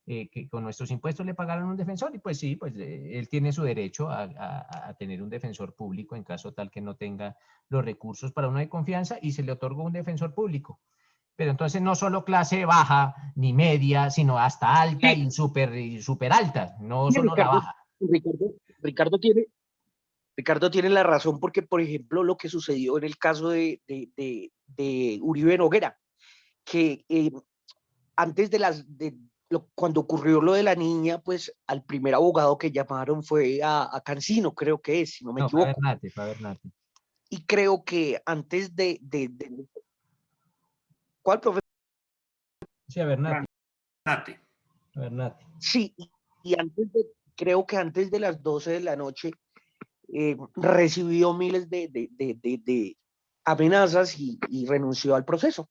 que con nuestros impuestos le pagaron un defensor, y pues sí, pues él tiene su derecho a tener un defensor público en caso tal que no tenga los recursos para uno de confianza, y se le otorgó un defensor público. Pero entonces no solo clase baja ni media, sino hasta alta y súper alta, no solo la baja. Ricardo tiene la razón porque, por ejemplo, lo que sucedió en el caso de Uribe Noguera, que antes cuando ocurrió lo de la niña, pues al primer abogado que llamaron fue a Cancino, creo que es, si no me equivoco. Fue a Bernate. Y creo que antes ¿Cuál, profe? Sí, a Bernate. Sí, y creo que antes de las 12 de la noche recibió miles de amenazas y renunció al proceso.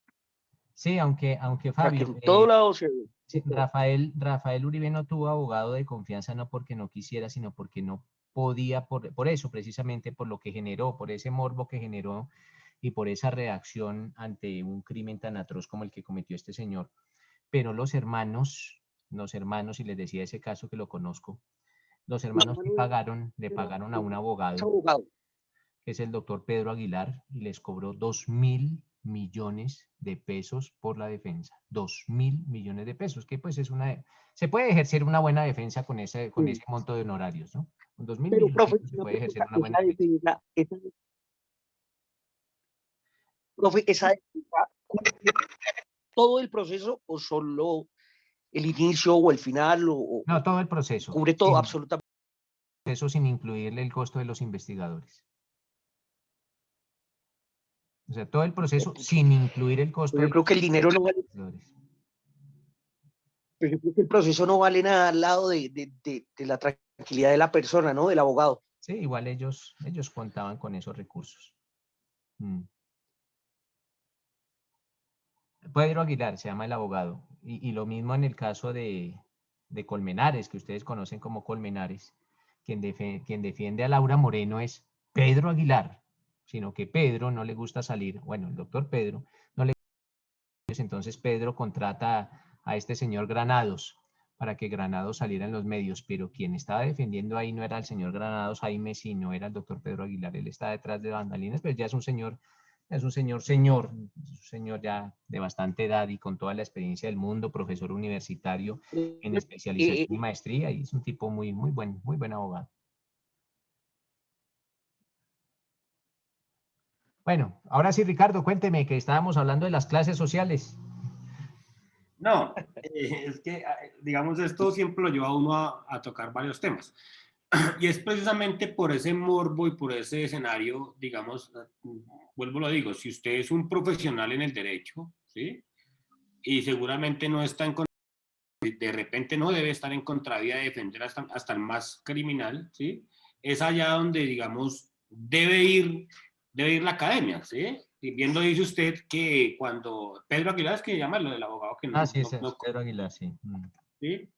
Sí, aunque Fabio, en todo lado se ve. Sí, Rafael Uribe no tuvo abogado de confianza, no porque no quisiera, sino porque no podía, por eso, precisamente por lo que generó, por ese morbo que generó y por esa reacción ante un crimen tan atroz como el que cometió este señor. Pero los hermanos, y les decía ese caso que lo conozco, los hermanos le pagaron a un abogado, que es el doctor Pedro Aguilar, y les cobró 2.000 millones de pesos por la defensa. 2.000 millones de pesos, que pues se puede ejercer una buena defensa con ese monto de honorarios, ¿no? Con 2.000 millones profe, se puede ejercer una buena defensa. Profe, ¿esa defensa cubre todo el proceso o solo el inicio o el final? No, todo el proceso. Cubre todo, absolutamente. Eso sin incluirle el costo de los investigadores. O sea, todo el proceso sin incluir el costo. Yo creo que el dinero no vale. Pero yo creo que el proceso no vale nada al lado de la tranquilidad de la persona, ¿no? Del abogado. Sí, igual ellos contaban con esos recursos. Pedro Aguilar se llama el abogado. Y lo mismo en el caso de Colmenares, que ustedes conocen como Colmenares. Quien defiende a Laura Moreno es Pedro Aguilar, sino que Pedro no le gusta salir, bueno, el doctor Pedro no le gusta, entonces Pedro contrata a este señor Granados para que Granados saliera en los medios, pero quien estaba defendiendo ahí no era el señor Granados Jaime, sino era el doctor Pedro Aguilar. Él está detrás de bambalinas, pero ya es un señor ya de bastante edad y con toda la experiencia del mundo, profesor universitario en especialización y maestría, y es un tipo muy buen abogado. Bueno, ahora sí, Ricardo, cuénteme que estábamos hablando de las clases sociales. No, es que, digamos, esto siempre lo lleva a uno a tocar varios temas. Y es precisamente por ese morbo y por ese escenario, digamos, vuelvo lo digo, si usted es un profesional en el derecho, ¿sí? Y seguramente no está en de repente no debe estar en contravía de defender hasta el más criminal, ¿sí? Es allá donde, digamos, debe ir la academia, ¿sí? Y bien lo dice usted que cuando Pedro Aguilar, es que llama lo del abogado que no... Sí, es Pedro Aguilar, sí. ¿Sí?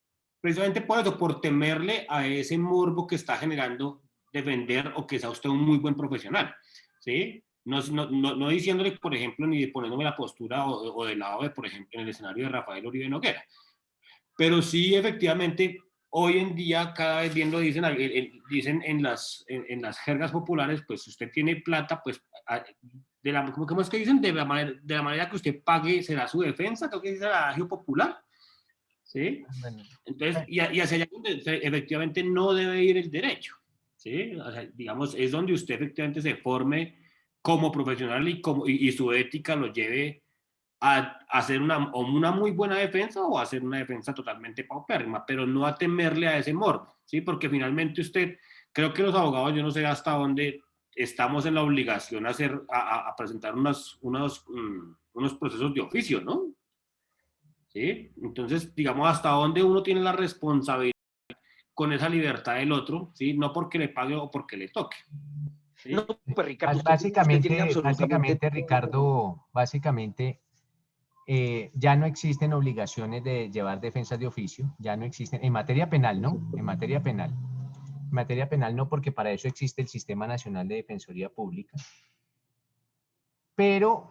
Precisamente por eso, por temerle a ese morbo que está generando defender o que sea usted un muy buen profesional, ¿sí? No diciéndole, por ejemplo, ni poniéndome la postura o del lado de, por ejemplo, en el escenario de Rafael Uribe Noguera. Pero sí, efectivamente, hoy en día, cada vez bien lo dicen, dicen en las jergas populares, pues si usted tiene plata, pues, ¿cómo es que dicen? De la manera que usted pague será su defensa, creo que dice el adagio popular. ¿Sí? Entonces, y hacia allá efectivamente no debe ir el derecho, ¿sí? O sea, digamos, es donde usted efectivamente se forme como profesional y su ética lo lleve a hacer una muy buena defensa o a hacer una defensa totalmente paupérrima, pero no a temerle a ese morbo, ¿sí? Porque finalmente creo que los abogados, yo no sé hasta dónde estamos en la obligación a presentar unos procesos de oficio, ¿no? ¿Sí? Entonces, digamos, hasta dónde uno tiene la responsabilidad con esa libertad del otro, ¿sí? No porque le pague o porque le toque. ¿Sí? No, pues Ricardo, básicamente, Ricardo, ya no existen obligaciones de llevar defensas de oficio, ya no existen, en materia penal, ¿no? En materia penal no, porque para eso existe el Sistema Nacional de Defensoría Pública. Pero,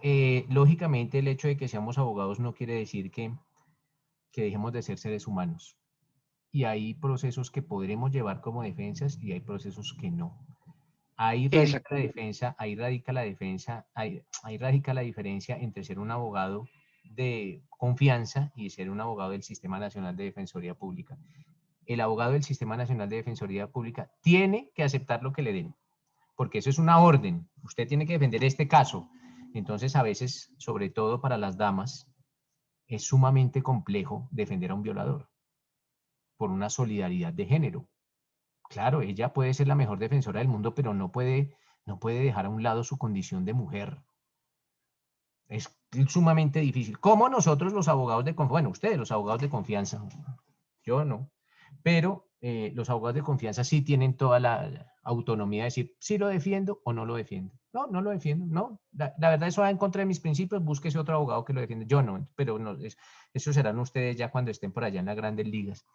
lógicamente, el hecho de que seamos abogados no quiere decir que dejemos de ser seres humanos. Y hay procesos que podremos llevar como defensas y hay procesos que no. Ahí radica la defensa, ahí radica la diferencia entre ser un abogado de confianza y ser un abogado del Sistema Nacional de Defensoría Pública. El abogado del Sistema Nacional de Defensoría Pública tiene que aceptar lo que le den, porque eso es una orden. Usted tiene que defender este caso. Entonces, a veces, sobre todo para las damas, es sumamente complejo defender a un violador por una solidaridad de género. Claro, ella puede ser la mejor defensora del mundo, pero no puede dejar a un lado su condición de mujer. Es sumamente difícil. Como nosotros los abogados de confianza, bueno, ustedes los abogados de confianza, yo no, pero los abogados de confianza sí tienen toda la autonomía de decir si lo defiendo o no lo defiendo. No lo defiendo, no. La verdad eso va en contra de mis principios, búsquese otro abogado que lo defienda. Yo no, pero no, eso serán ustedes ya cuando estén por allá en las grandes ligas.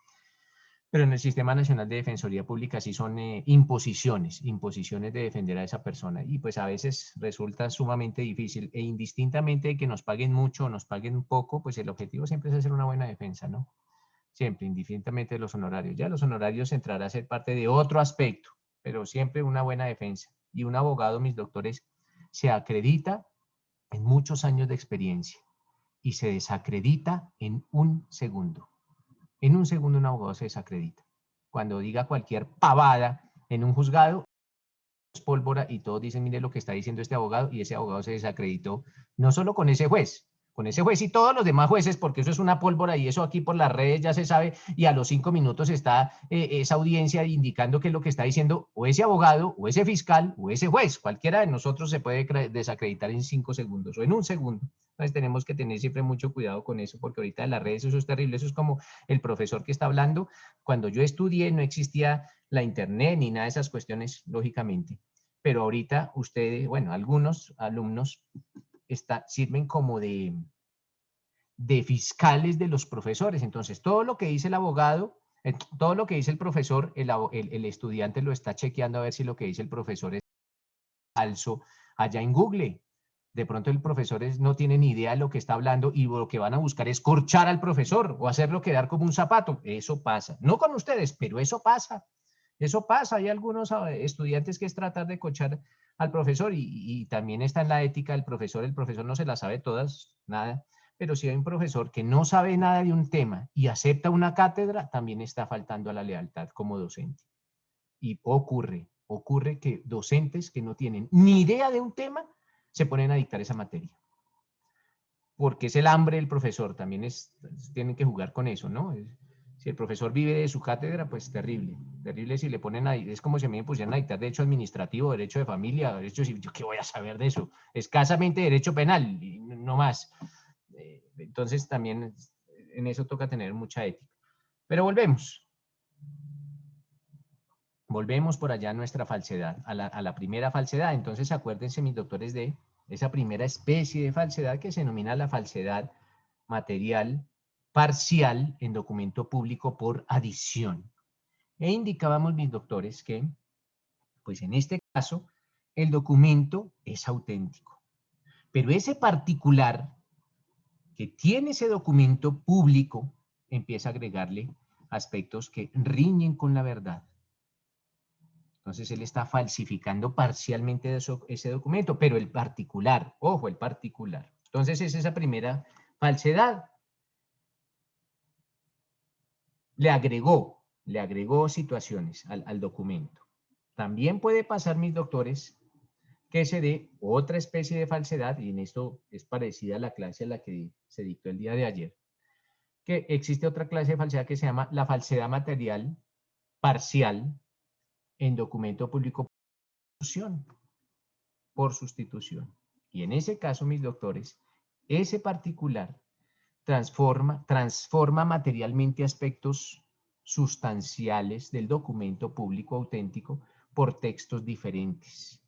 Pero en el Sistema Nacional de Defensoría Pública sí son imposiciones de defender a esa persona. Y pues a veces resulta sumamente difícil. E indistintamente de que nos paguen mucho o nos paguen poco, pues el objetivo siempre es hacer una buena defensa, ¿no? Siempre, indistintamente de los honorarios. Ya los honorarios entrarán a ser parte de otro aspecto, pero siempre una buena defensa. Y un abogado, mis doctores, se acredita en muchos años de experiencia y se desacredita en un segundo. En un segundo un abogado se desacredita. Cuando diga cualquier pavada en un juzgado, es pólvora y todos dicen, mire lo que está diciendo este abogado, y ese abogado se desacreditó, no solo con ese juez y todos los demás jueces, porque eso es una pólvora y eso aquí por las redes ya se sabe, y a los 5 minutos está esa audiencia indicando que es lo que está diciendo o ese abogado, o ese fiscal, o ese juez. Cualquiera de nosotros se puede desacreditar en 5 segundos o en un segundo. Entonces tenemos que tener siempre mucho cuidado con eso, porque ahorita en las redes eso es terrible. Eso es como el profesor que está hablando. Cuando yo estudié no existía la internet ni nada de esas cuestiones, lógicamente. Pero ahorita ustedes, bueno, algunos alumnos sirven como de fiscales de los profesores. Entonces, todo lo que dice el abogado, todo lo que dice el profesor, el estudiante lo está chequeando a ver si lo que dice el profesor es falso allá en Google. De pronto el profesor no tiene ni idea de lo que está hablando y lo que van a buscar es corchar al profesor o hacerlo quedar como un zapato. Eso pasa. No con ustedes, pero eso pasa. Eso pasa. Hay algunos estudiantes que es tratar de corchar al profesor y también está en la ética del profesor. El profesor no se la sabe todas, nada. Pero si hay un profesor que no sabe nada de un tema y acepta una cátedra, también está faltando a la lealtad como docente. Y ocurre que docentes que no tienen ni idea de un tema se ponen a dictar esa materia. Porque es el hambre del profesor, también tienen que jugar con eso, ¿no? Si el profesor vive de su cátedra, pues terrible. Terrible si le ponen ahí, es como si a mí me pusieran a dictar derecho administrativo, derecho de familia, derecho civil, ¿yo qué voy a saber de eso? Escasamente derecho penal, y no más. Entonces también en eso toca tener mucha ética. Pero volvemos. Volvemos por allá a nuestra falsedad, a la primera falsedad. Entonces acuérdense, mis doctores, de esa primera especie de falsedad que se denomina la falsedad material parcial en documento público por adición. E indicábamos, mis doctores, que pues en este caso el documento es auténtico. Pero ese particular que tiene ese documento público empieza a agregarle aspectos que riñen con la verdad. Entonces él está falsificando parcialmente ese documento, pero el particular, ojo, el particular. Entonces es esa primera falsedad. Le agregó situaciones al documento. También puede pasar, mis doctores, que se dé otra especie de falsedad, y en esto es parecida a la clase a la que se dictó el día de ayer, que existe otra clase de falsedad que se llama la falsedad material parcial en documento público por sustitución. Y en ese caso, mis doctores, ese particular transforma materialmente aspectos sustanciales del documento público auténtico por textos diferentes.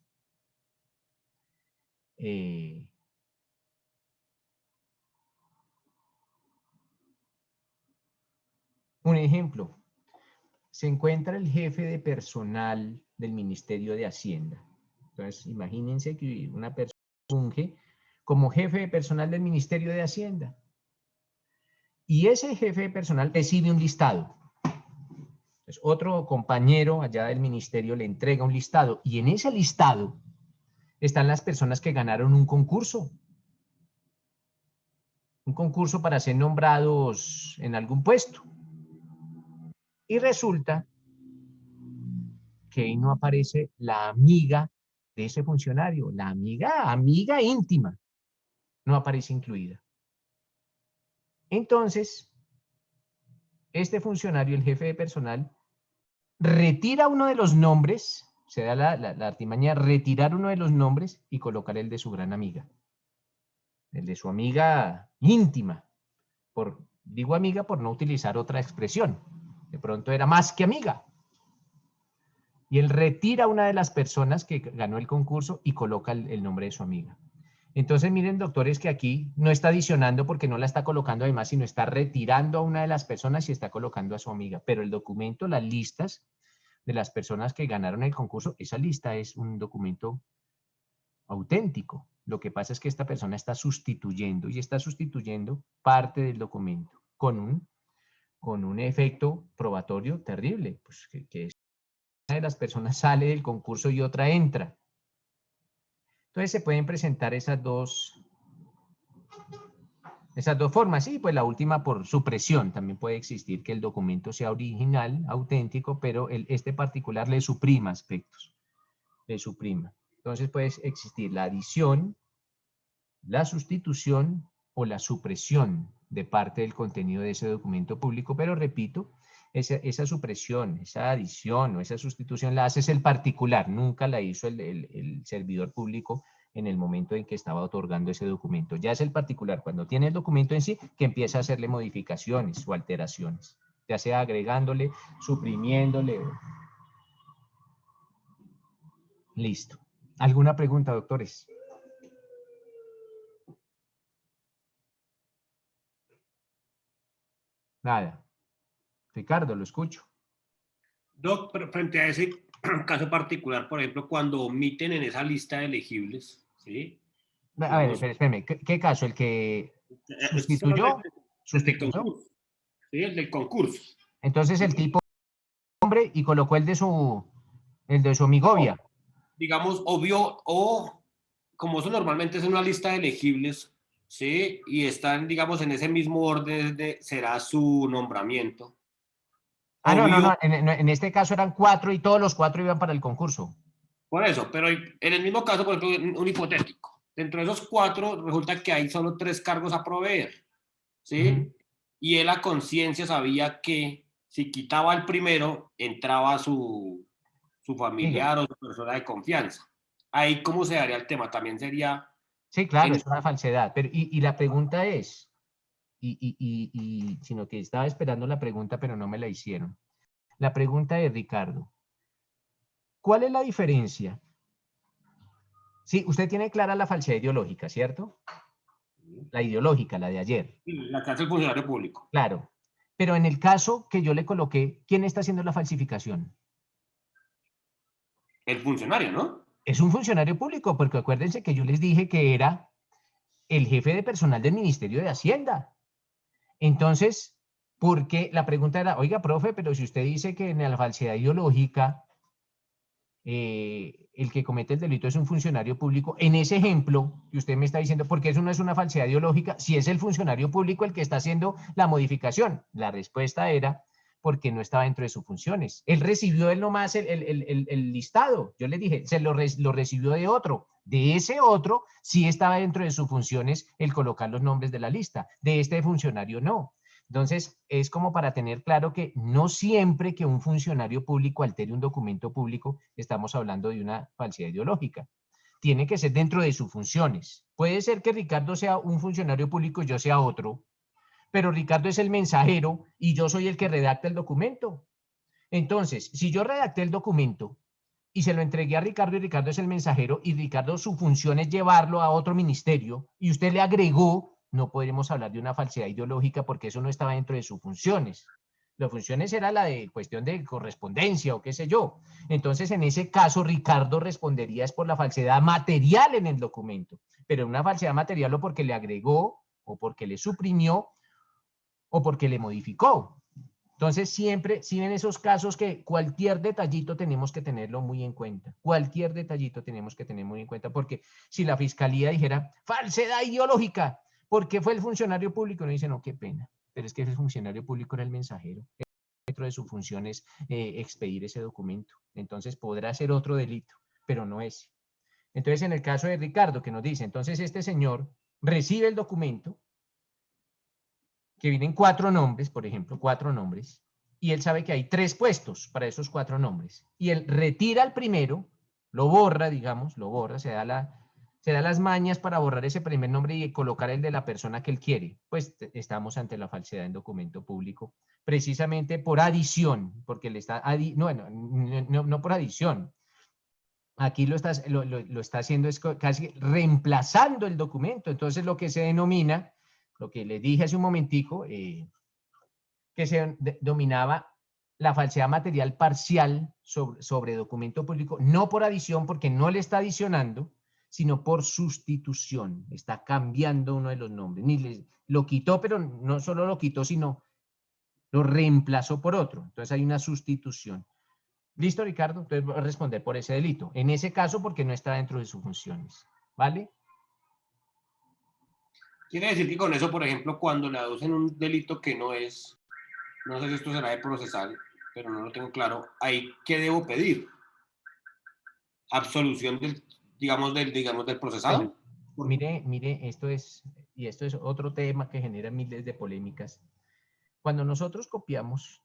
Un ejemplo, se encuentra el jefe de personal del Ministerio de Hacienda. Entonces, imagínense que una persona funge como jefe de personal del Ministerio de Hacienda. Y ese jefe de personal recibe un listado. Entonces, otro compañero allá del ministerio le entrega un listado. Y en ese listado están las personas que ganaron un concurso. Un concurso para ser nombrados en algún puesto. Y resulta que ahí no aparece la amiga de ese funcionario. La amiga íntima, no aparece incluida. Entonces, este funcionario, el jefe de personal, retira uno de los nombres, se da la artimaña de retirar uno de los nombres y colocar el de su gran amiga. El de su amiga íntima. Digo amiga por no utilizar otra expresión. De pronto era más que amiga. Y él retira una de las personas que ganó el concurso y coloca el nombre de su amiga. Entonces, miren, doctores, que aquí no está adicionando porque no la está colocando además, sino está retirando a una de las personas y está colocando a su amiga. Pero el documento, las listas de las personas que ganaron el concurso, esa lista es un documento auténtico. Lo que pasa es que esta persona está sustituyendo y está sustituyendo parte del documento con un efecto probatorio terrible, pues que una de las personas sale del concurso y otra entra. Entonces se pueden presentar esas dos formas. Sí, pues la última por supresión. También puede existir que el documento sea original, auténtico, pero este particular le suprima aspectos. Le suprima. Entonces puede existir la adición, la sustitución o la supresión de parte del contenido de ese documento público, pero repito, esa supresión, esa adición o esa sustitución la hace el particular, nunca la hizo el servidor público en el momento en que estaba otorgando ese documento. Ya es el particular, cuando tiene el documento en sí, que empieza a hacerle modificaciones o alteraciones, ya sea agregándole, suprimiéndole. Listo. ¿Alguna pregunta, doctores? Nada. Ricardo, lo escucho. Doc, pero frente a ese caso particular, por ejemplo, cuando omiten en esa lista de elegibles, ¿sí? A ver, espérame, ¿qué caso? ¿El que sustituyó? El ¿Sustituyó? concurso, ¿sí? El del concurso. Entonces el tipo hombre y colocó el de su amigovia. Digamos, obvio, o como eso normalmente es una lista de elegibles, ¿sí? Y están, digamos, en ese mismo orden será su nombramiento. Ah, Obvio, no, en este caso eran 4 y todos los 4 iban para el concurso. Por eso, pero en el mismo caso, por ejemplo, un hipotético. Dentro de esos 4 resulta que hay solo 3 cargos a proveer, ¿sí? Y él a conciencia sabía que si quitaba el primero, entraba su familiar o su persona de confianza. Ahí, ¿cómo se daría el tema? También sería... Sí, claro, es una falsedad. Pero, y la pregunta es, sino que estaba esperando la pregunta, pero no me la hicieron. La pregunta es, Ricardo, ¿cuál es la diferencia? Sí, usted tiene clara la falsedad ideológica, ¿cierto? La ideológica, la de ayer. La que hace el funcionario público. Claro. Pero en el caso que yo le coloqué, ¿quién está haciendo la falsificación? El funcionario, ¿no? Es un funcionario público, porque acuérdense que yo les dije que era el jefe de personal del Ministerio de Hacienda. Entonces, porque la pregunta era, oiga, profe, pero si usted dice que en la falsedad ideológica el que comete el delito es un funcionario público, en ese ejemplo que usted me está diciendo, ¿por qué eso no es una falsedad ideológica si es el funcionario público el que está haciendo la modificación? La respuesta era porque no estaba dentro de sus funciones. Él recibió él nomás el listado. Yo le dije, lo recibió de otro. De ese otro sí estaba dentro de sus funciones el colocar los nombres de la lista. De este funcionario no. Entonces, es como para tener claro que no siempre que un funcionario público altere un documento público, estamos hablando de una falsedad ideológica. Tiene que ser dentro de sus funciones. Puede ser que Ricardo sea un funcionario público y yo sea otro, pero Ricardo es el mensajero y yo soy el que redacta el documento. Entonces, si yo redacté el documento y se lo entregué a Ricardo y Ricardo es el mensajero y Ricardo su función es llevarlo a otro ministerio y usted le agregó, no podremos hablar de una falsedad ideológica porque eso no estaba dentro de sus funciones. Las funciones era la de cuestión de correspondencia o qué sé yo. Entonces, en ese caso, Ricardo respondería es por la falsedad material en el documento, pero una falsedad material o porque le agregó o porque le suprimió o porque le modificó. Entonces, siempre, si en esos casos que cualquier detallito tenemos que tenerlo muy en cuenta. Cualquier detallito tenemos que tener muy en cuenta, porque si la fiscalía dijera falsedad ideológica, porque fue el funcionario público, no dice, no, qué pena, pero es que el funcionario público era el mensajero. Dentro de su función es expedir ese documento. Entonces, podrá ser otro delito, pero no ese. Entonces, en el caso de Ricardo, que nos dice, entonces este señor recibe el documento, que vienen 4 nombres, por ejemplo, 4 nombres, y él sabe que hay 3 puestos para esos 4 nombres, y él retira el primero, lo borra, digamos, lo borra, se da las mañas para borrar ese primer nombre y colocar el de la persona que él quiere. Pues estamos ante la falsedad en documento público, precisamente por adición, porque le está, no por adición, aquí lo está haciendo es casi reemplazando el documento, entonces lo que se denomina, lo que les dije hace un momentico, que se dominaba la falsedad material parcial sobre documento público, no por adición, porque no le está adicionando, sino por sustitución. Está cambiando uno de los nombres. Lo quitó, pero no solo lo quitó, sino lo reemplazó por otro. Entonces hay una sustitución. ¿Listo, Ricardo? Entonces voy a responder por ese delito. En ese caso, porque no está dentro de sus funciones. ¿Vale? Quiere decir que con eso, por ejemplo, cuando le aducen un delito que no es, no sé si esto será de procesal, pero no lo tengo claro, ¿ahí qué debo pedir? ¿Absolución del procesado? Bueno, mire, esto es otro tema que genera miles de polémicas. Cuando nosotros copiamos,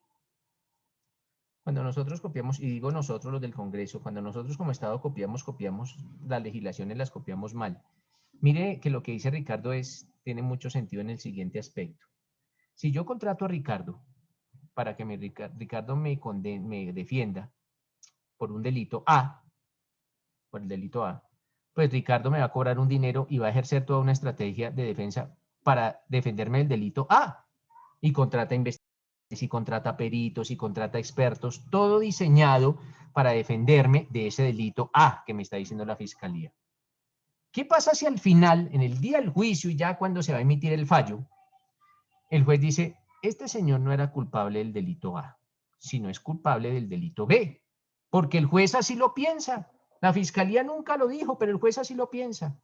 y digo nosotros los del Congreso, cuando nosotros como Estado copiamos las legislaciones, las copiamos mal. Mire que lo que dice Ricardo tiene mucho sentido en el siguiente aspecto. Si yo contrato a Ricardo para que Ricardo me defienda por un delito A, por el delito A, pues Ricardo me va a cobrar un dinero y va a ejercer toda una estrategia de defensa para defenderme del delito A y contrata investigación. y contrata peritos y contrata expertos, todo diseñado para defenderme de ese delito A que me está diciendo la fiscalía. ¿Qué pasa si al final, en el día del juicio y ya cuando se va a emitir el fallo, el juez dice, este señor no era culpable del delito A, sino es culpable del delito B? Porque el juez así lo piensa. La fiscalía nunca lo dijo, pero el juez así lo piensa.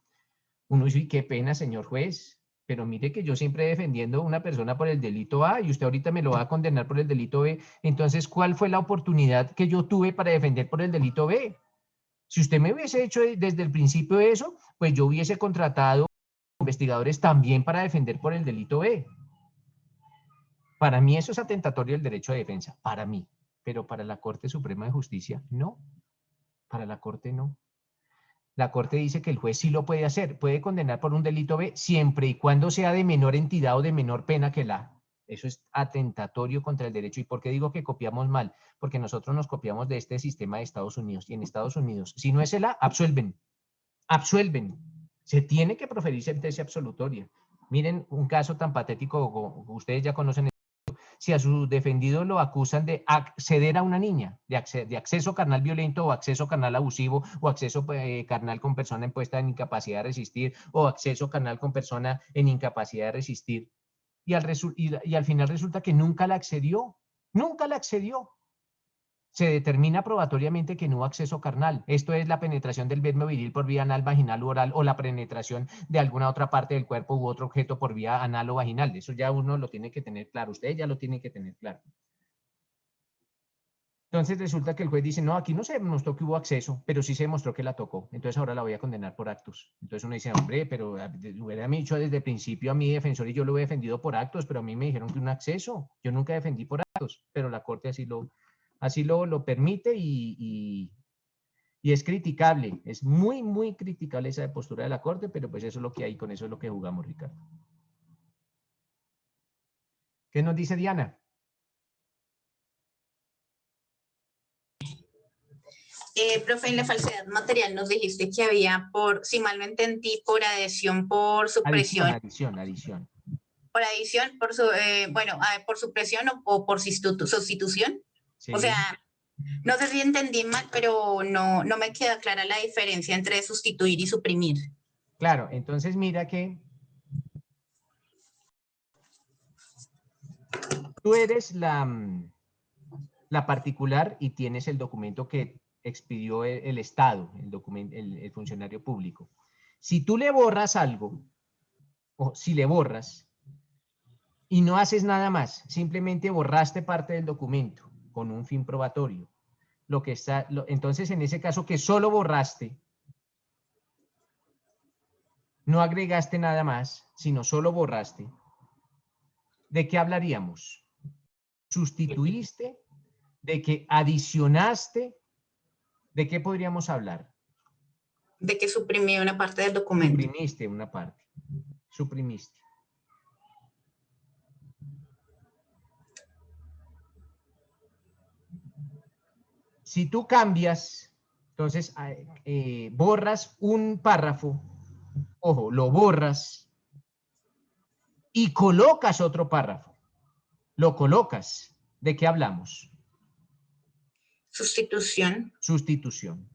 Uno dice, qué pena, señor juez, pero mire que yo siempre defendiendo a una persona por el delito A y usted ahorita me lo va a condenar por el delito B. Entonces, ¿cuál fue la oportunidad que yo tuve para defender por el delito B? Si usted me hubiese hecho desde el principio eso, pues yo hubiese contratado investigadores también para defender por el delito B. Para mí eso es atentatorio del derecho de defensa, para mí. Pero para la Corte Suprema de Justicia, no. Para la Corte, no. La Corte dice que el juez sí lo puede hacer, puede condenar por un delito B siempre y cuando sea de menor entidad o de menor pena que el A. Eso es atentatorio contra el derecho. ¿Y por qué digo que copiamos mal? Porque nosotros nos copiamos de este sistema de Estados Unidos. Y en Estados Unidos, si no es el A, absuelven. Absuelven. Se tiene que proferir sentencia absolutoria. Miren un caso tan patético, ustedes ya conocen. Si a su defendido lo acusan de acceder a una niña, de acceso carnal violento o acceso carnal abusivo o acceso carnal con persona impuesta en incapacidad de resistir o acceso carnal con persona en incapacidad de resistir. Y al final resulta que nunca la accedió, nunca la accedió. Se determina probatoriamente que no hubo acceso carnal. Esto es la penetración del verme viril por vía anal, vaginal u oral o la penetración de alguna otra parte del cuerpo u otro objeto por vía anal o vaginal. Eso ya uno lo tiene que tener claro. Ustedes ya lo tienen que tener claro. Entonces resulta que el juez dice, no, aquí no se demostró que hubo acceso, pero sí se demostró que la tocó. Entonces ahora la voy a condenar por actos. Entonces uno dice, hombre, pero hubiera dicho desde el principio a mi defensor y yo lo he defendido por actos, pero a mí me dijeron que un acceso. Yo nunca defendí por actos, pero la Corte así lo permite y es criticable. Es muy, muy criticable esa postura de la Corte, pero pues eso es lo que hay, con eso es lo que jugamos, Ricardo. ¿Qué nos dice Diana? Profe, en la falsedad material nos dijiste que había si mal no entendí, por adhesión, por supresión. Adición. Por adición, por supresión o por sustitución. Sí. O sea, no sé si entendí mal, pero no me queda clara la diferencia entre sustituir y suprimir. Claro, entonces mira que tú eres la particular y tienes el documento que expidió el Estado, el funcionario público. Si tú le borras algo, o si le borras y no haces nada más, simplemente borraste parte del documento con un fin probatorio, entonces en ese caso que solo borraste, no agregaste nada más, sino solo borraste, ¿de qué hablaríamos? ¿Sustituiste? ¿De que adicionaste? ¿De qué podríamos hablar? De que suprimí una parte del documento. Suprimiste una parte. Suprimiste. Si tú cambias, entonces borras un párrafo, ojo, lo borras y colocas otro párrafo. Lo colocas. ¿De qué hablamos? Sustitución. Sustitución.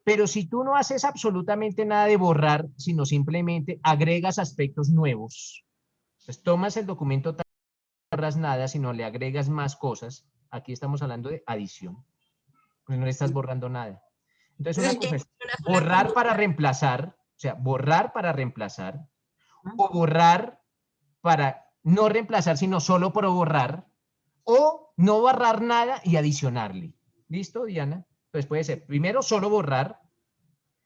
Pero si tú no haces absolutamente nada de borrar, sino simplemente agregas aspectos nuevos, pues tomas el documento, no borras nada, sino le agregas más cosas. Aquí estamos hablando de adición. Pues no le estás borrando nada. Entonces una cosa es borrar para reemplazar, o sea, borrar para reemplazar, o borrar para no reemplazar, sino solo por borrar, o no borrar nada y adicionarle. ¿Listo, Diana? Entonces puede ser, primero, solo borrar.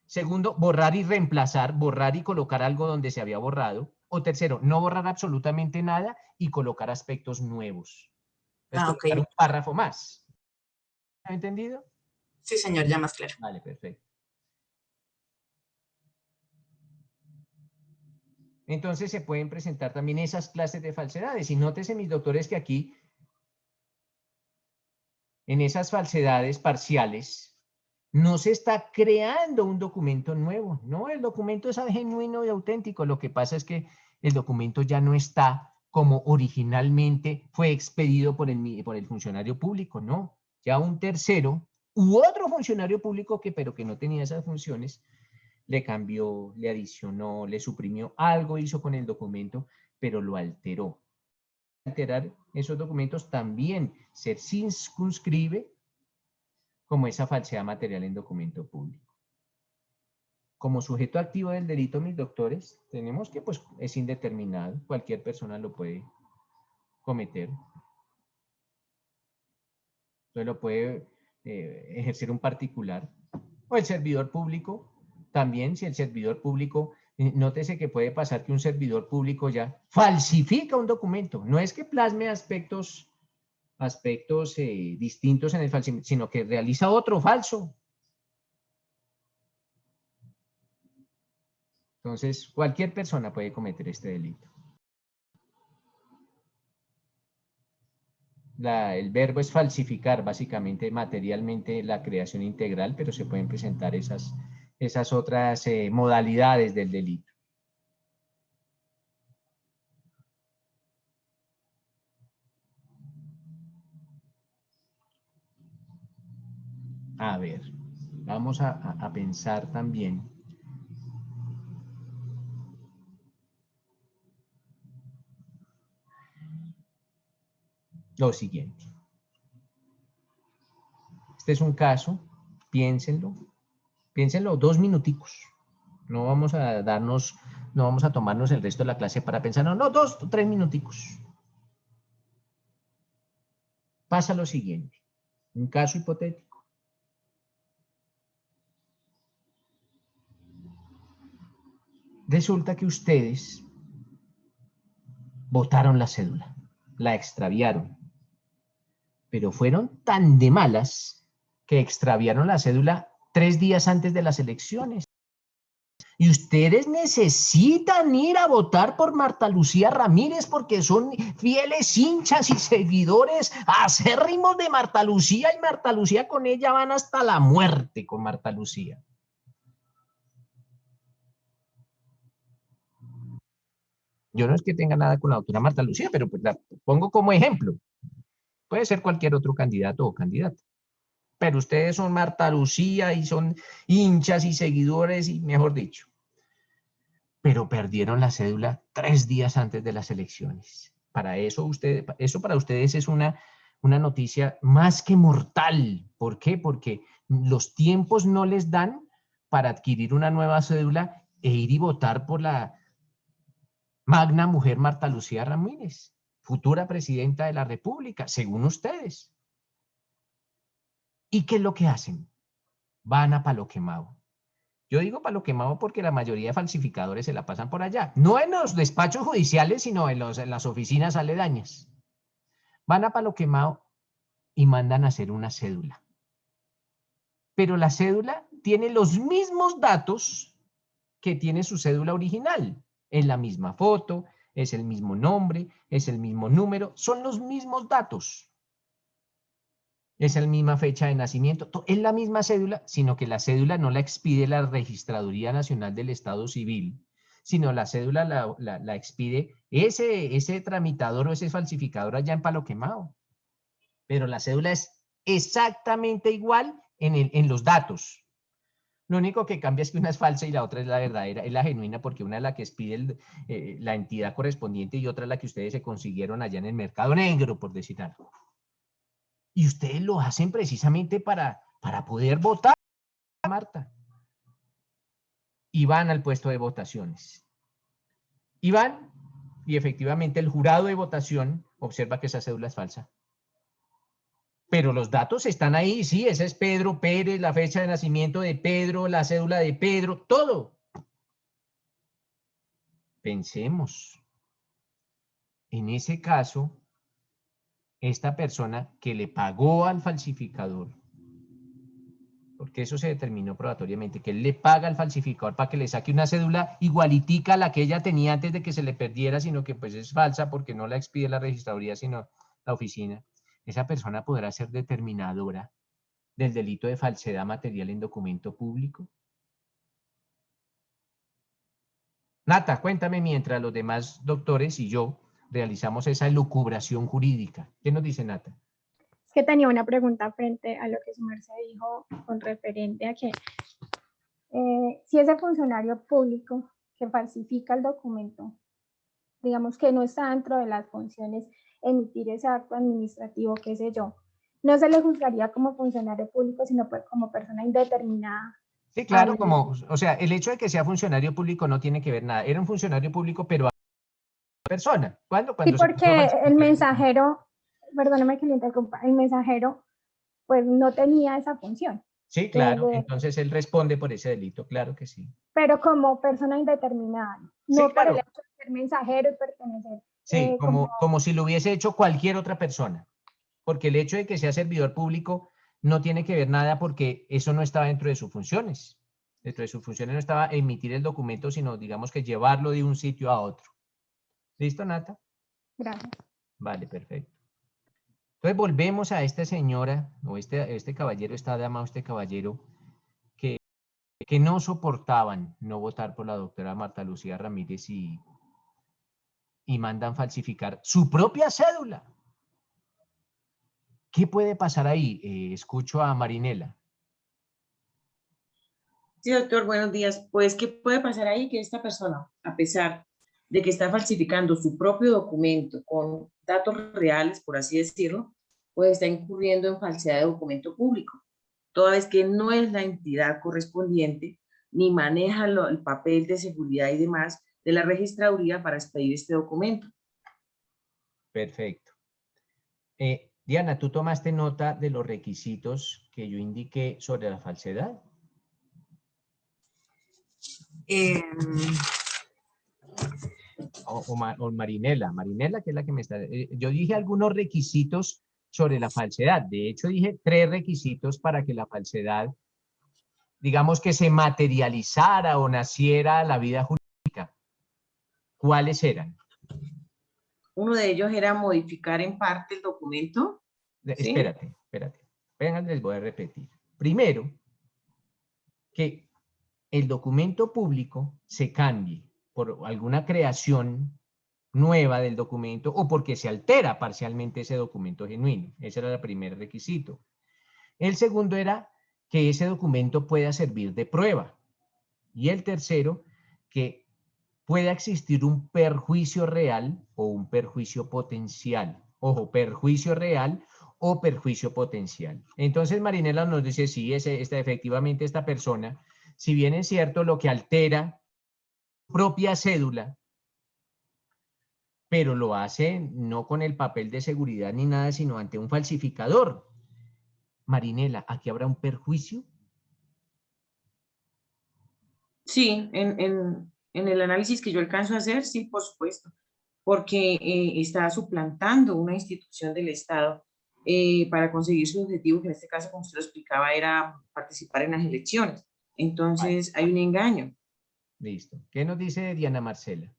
Segundo, borrar y reemplazar, borrar y colocar algo donde se había borrado. O tercero, no borrar absolutamente nada y colocar aspectos nuevos. Entonces, un párrafo más. ¿Ha entendido? Sí, señor, ya más claro. Vale, perfecto. Entonces se pueden presentar también esas clases de falsedades. Y nótese, mis doctores, que aquí, en esas falsedades parciales, no se está creando un documento nuevo. No, el documento es genuino y auténtico. Lo que pasa es que el documento ya no está como originalmente fue expedido por el funcionario público, no. Ya un tercero u otro funcionario público pero que no tenía esas funciones, le cambió, le adicionó, le suprimió, algo hizo con el documento, pero lo alteró. Alterar esos documentos también se circunscribe como esa falsedad material en documento público. Como sujeto activo del delito, mis doctores, tenemos que pues es indeterminado, cualquier persona lo puede cometer. Entonces lo puede ejercer un particular o el servidor público. También si el servidor público, nótese que puede pasar que un servidor público ya falsifica un documento. No es que plasme aspectos distintos en el falsificado, sino que realiza otro falso. Entonces, cualquier persona puede cometer este delito. El verbo es falsificar, básicamente, materialmente, la creación integral, pero se pueden presentar esas otras modalidades del delito. A ver, vamos a pensar también. Lo siguiente. Este es un caso, piénsenlo 2 minuticos. No vamos a tomarnos el resto de la clase para pensar, no, 2 o 3 minuticos. Pasa lo siguiente, un caso hipotético. Resulta que ustedes botaron la cédula, la extraviaron, pero fueron tan de malas que extraviaron la cédula 3 días antes de las elecciones. Y ustedes necesitan ir a votar por Marta Lucía Ramírez porque son fieles hinchas y seguidores acérrimos de Marta Lucía, y Marta Lucía con ella van hasta la muerte con Marta Lucía. Yo no es que tenga nada con la doctora Marta Lucía, pero pues la pongo como ejemplo. Puede ser cualquier otro candidato o candidata. Pero ustedes son Marta Lucía y son hinchas y seguidores y mejor dicho. Pero perdieron la cédula 3 días antes de las elecciones. Eso para ustedes es una noticia más que mortal. ¿Por qué? Porque los tiempos no les dan para adquirir una nueva cédula e ir y votar por la magna mujer Marta Lucía Ramírez, futura presidenta de la República, según ustedes. ¿Y qué es lo que hacen? Van a palo quemado. Yo digo palo quemado porque la mayoría de falsificadores se la pasan por allá. No en los despachos judiciales, sino en las oficinas aledañas. Van a palo quemado y mandan a hacer una cédula. Pero la cédula tiene los mismos datos que tiene su cédula original. Es la misma foto, es el mismo nombre, es el mismo número, son los mismos datos. Es la misma fecha de nacimiento, es la misma cédula, sino que la cédula no la expide la Registraduría Nacional del Estado Civil, sino la cédula la expide ese tramitador o ese falsificador allá en Palo Quemado. Pero la cédula es exactamente igual en los datos. Lo único que cambia es que una es falsa y la otra es la verdadera, es la genuina, porque una es la que expide la entidad correspondiente y otra es la que ustedes se consiguieron allá en el mercado negro, por decir algo. Y ustedes lo hacen precisamente para poder votar, Marta. Y van al puesto de votaciones. Y van, y efectivamente el jurado de votación observa que esa cédula es falsa. Pero los datos están ahí, sí, ese es Pedro Pérez, la fecha de nacimiento de Pedro, la cédula de Pedro, todo. Pensemos. En ese caso, esta persona que le pagó al falsificador, porque eso se determinó probatoriamente, que él le paga al falsificador para que le saque una cédula igualitica a la que ella tenía antes de que se le perdiera, sino que pues es falsa porque no la expide la registraduría, sino la oficina. Esa persona podrá ser determinadora del delito de falsedad material en documento público. Nata, cuéntame mientras los demás doctores y yo realizamos esa elucubración jurídica. ¿Qué nos dice Nata? Es que tenía una pregunta frente a lo que su merced dijo con referente a que si ese funcionario público que falsifica el documento, digamos que no está dentro de las funciones emitir ese acto administrativo, qué sé yo, no se le juzgaría como funcionario público, sino pues como persona indeterminada. Sí, claro, o sea, el hecho de que sea funcionario público no tiene que ver nada. Era un funcionario público, pero persona. ¿Cuándo? Sí, porque el mensajero, perdóname que le interrumpa, el mensajero pues no tenía esa función. Sí, claro, entonces él responde por ese delito, claro que sí. Pero como persona indeterminada, no por el hecho de ser mensajero y pertenecer. Sí, como si lo hubiese hecho cualquier otra persona. Porque el hecho de que sea servidor público no tiene que ver nada porque eso no estaba dentro de sus funciones. Dentro de sus funciones no estaba emitir el documento, sino digamos que llevarlo de un sitio a otro. ¿Listo, Nata? Gracias. Vale, perfecto. Entonces volvemos a esta señora, o este caballero, esta dama o este caballero, que no soportaban no votar por la doctora Marta Lucía Ramírez y mandan falsificar su propia cédula. ¿Qué puede pasar ahí? Escucho a Marinela. Sí, doctor, buenos días. Pues, ¿qué puede pasar ahí? Que esta persona, a pesar de que está falsificando su propio documento con datos reales, por así decirlo, pues está incurriendo en falsedad de documento público, toda vez que no es la entidad correspondiente ni maneja el papel de seguridad y demás de la registraduría para expedir este documento. Perfecto. Diana, ¿tú tomaste nota de los requisitos que yo indiqué sobre la falsedad? O Marinela, que es la que me está... yo dije algunos requisitos sobre la falsedad. De hecho, dije 3 requisitos para que la falsedad, digamos que se materializara o naciera a la vida jurídica. ¿Cuáles eran? Uno de ellos era modificar en parte el documento. ¿Sí? Espérate. Vengan, les voy a repetir. Primero, que el documento público se cambie por alguna creación nueva del documento o porque se altera parcialmente ese documento genuino. Ese era el primer requisito. El segundo era que ese documento pueda servir de prueba. Y el tercero, que pueda existir un perjuicio real o un perjuicio potencial. Ojo, perjuicio real o perjuicio potencial. Entonces Marinela nos dice, sí, efectivamente esta persona, si bien es cierto lo que altera su propia cédula, pero lo hace no con el papel de seguridad ni nada, sino ante un falsificador. Marinela, ¿aquí habrá un perjuicio? Sí, en el análisis que yo alcanzo a hacer, sí, por supuesto, porque está suplantando una institución del Estado para conseguir su objetivo, que en este caso, como usted lo explicaba, era participar en las elecciones. Entonces, hay un engaño. Listo. ¿Qué nos dice Diana Marcela?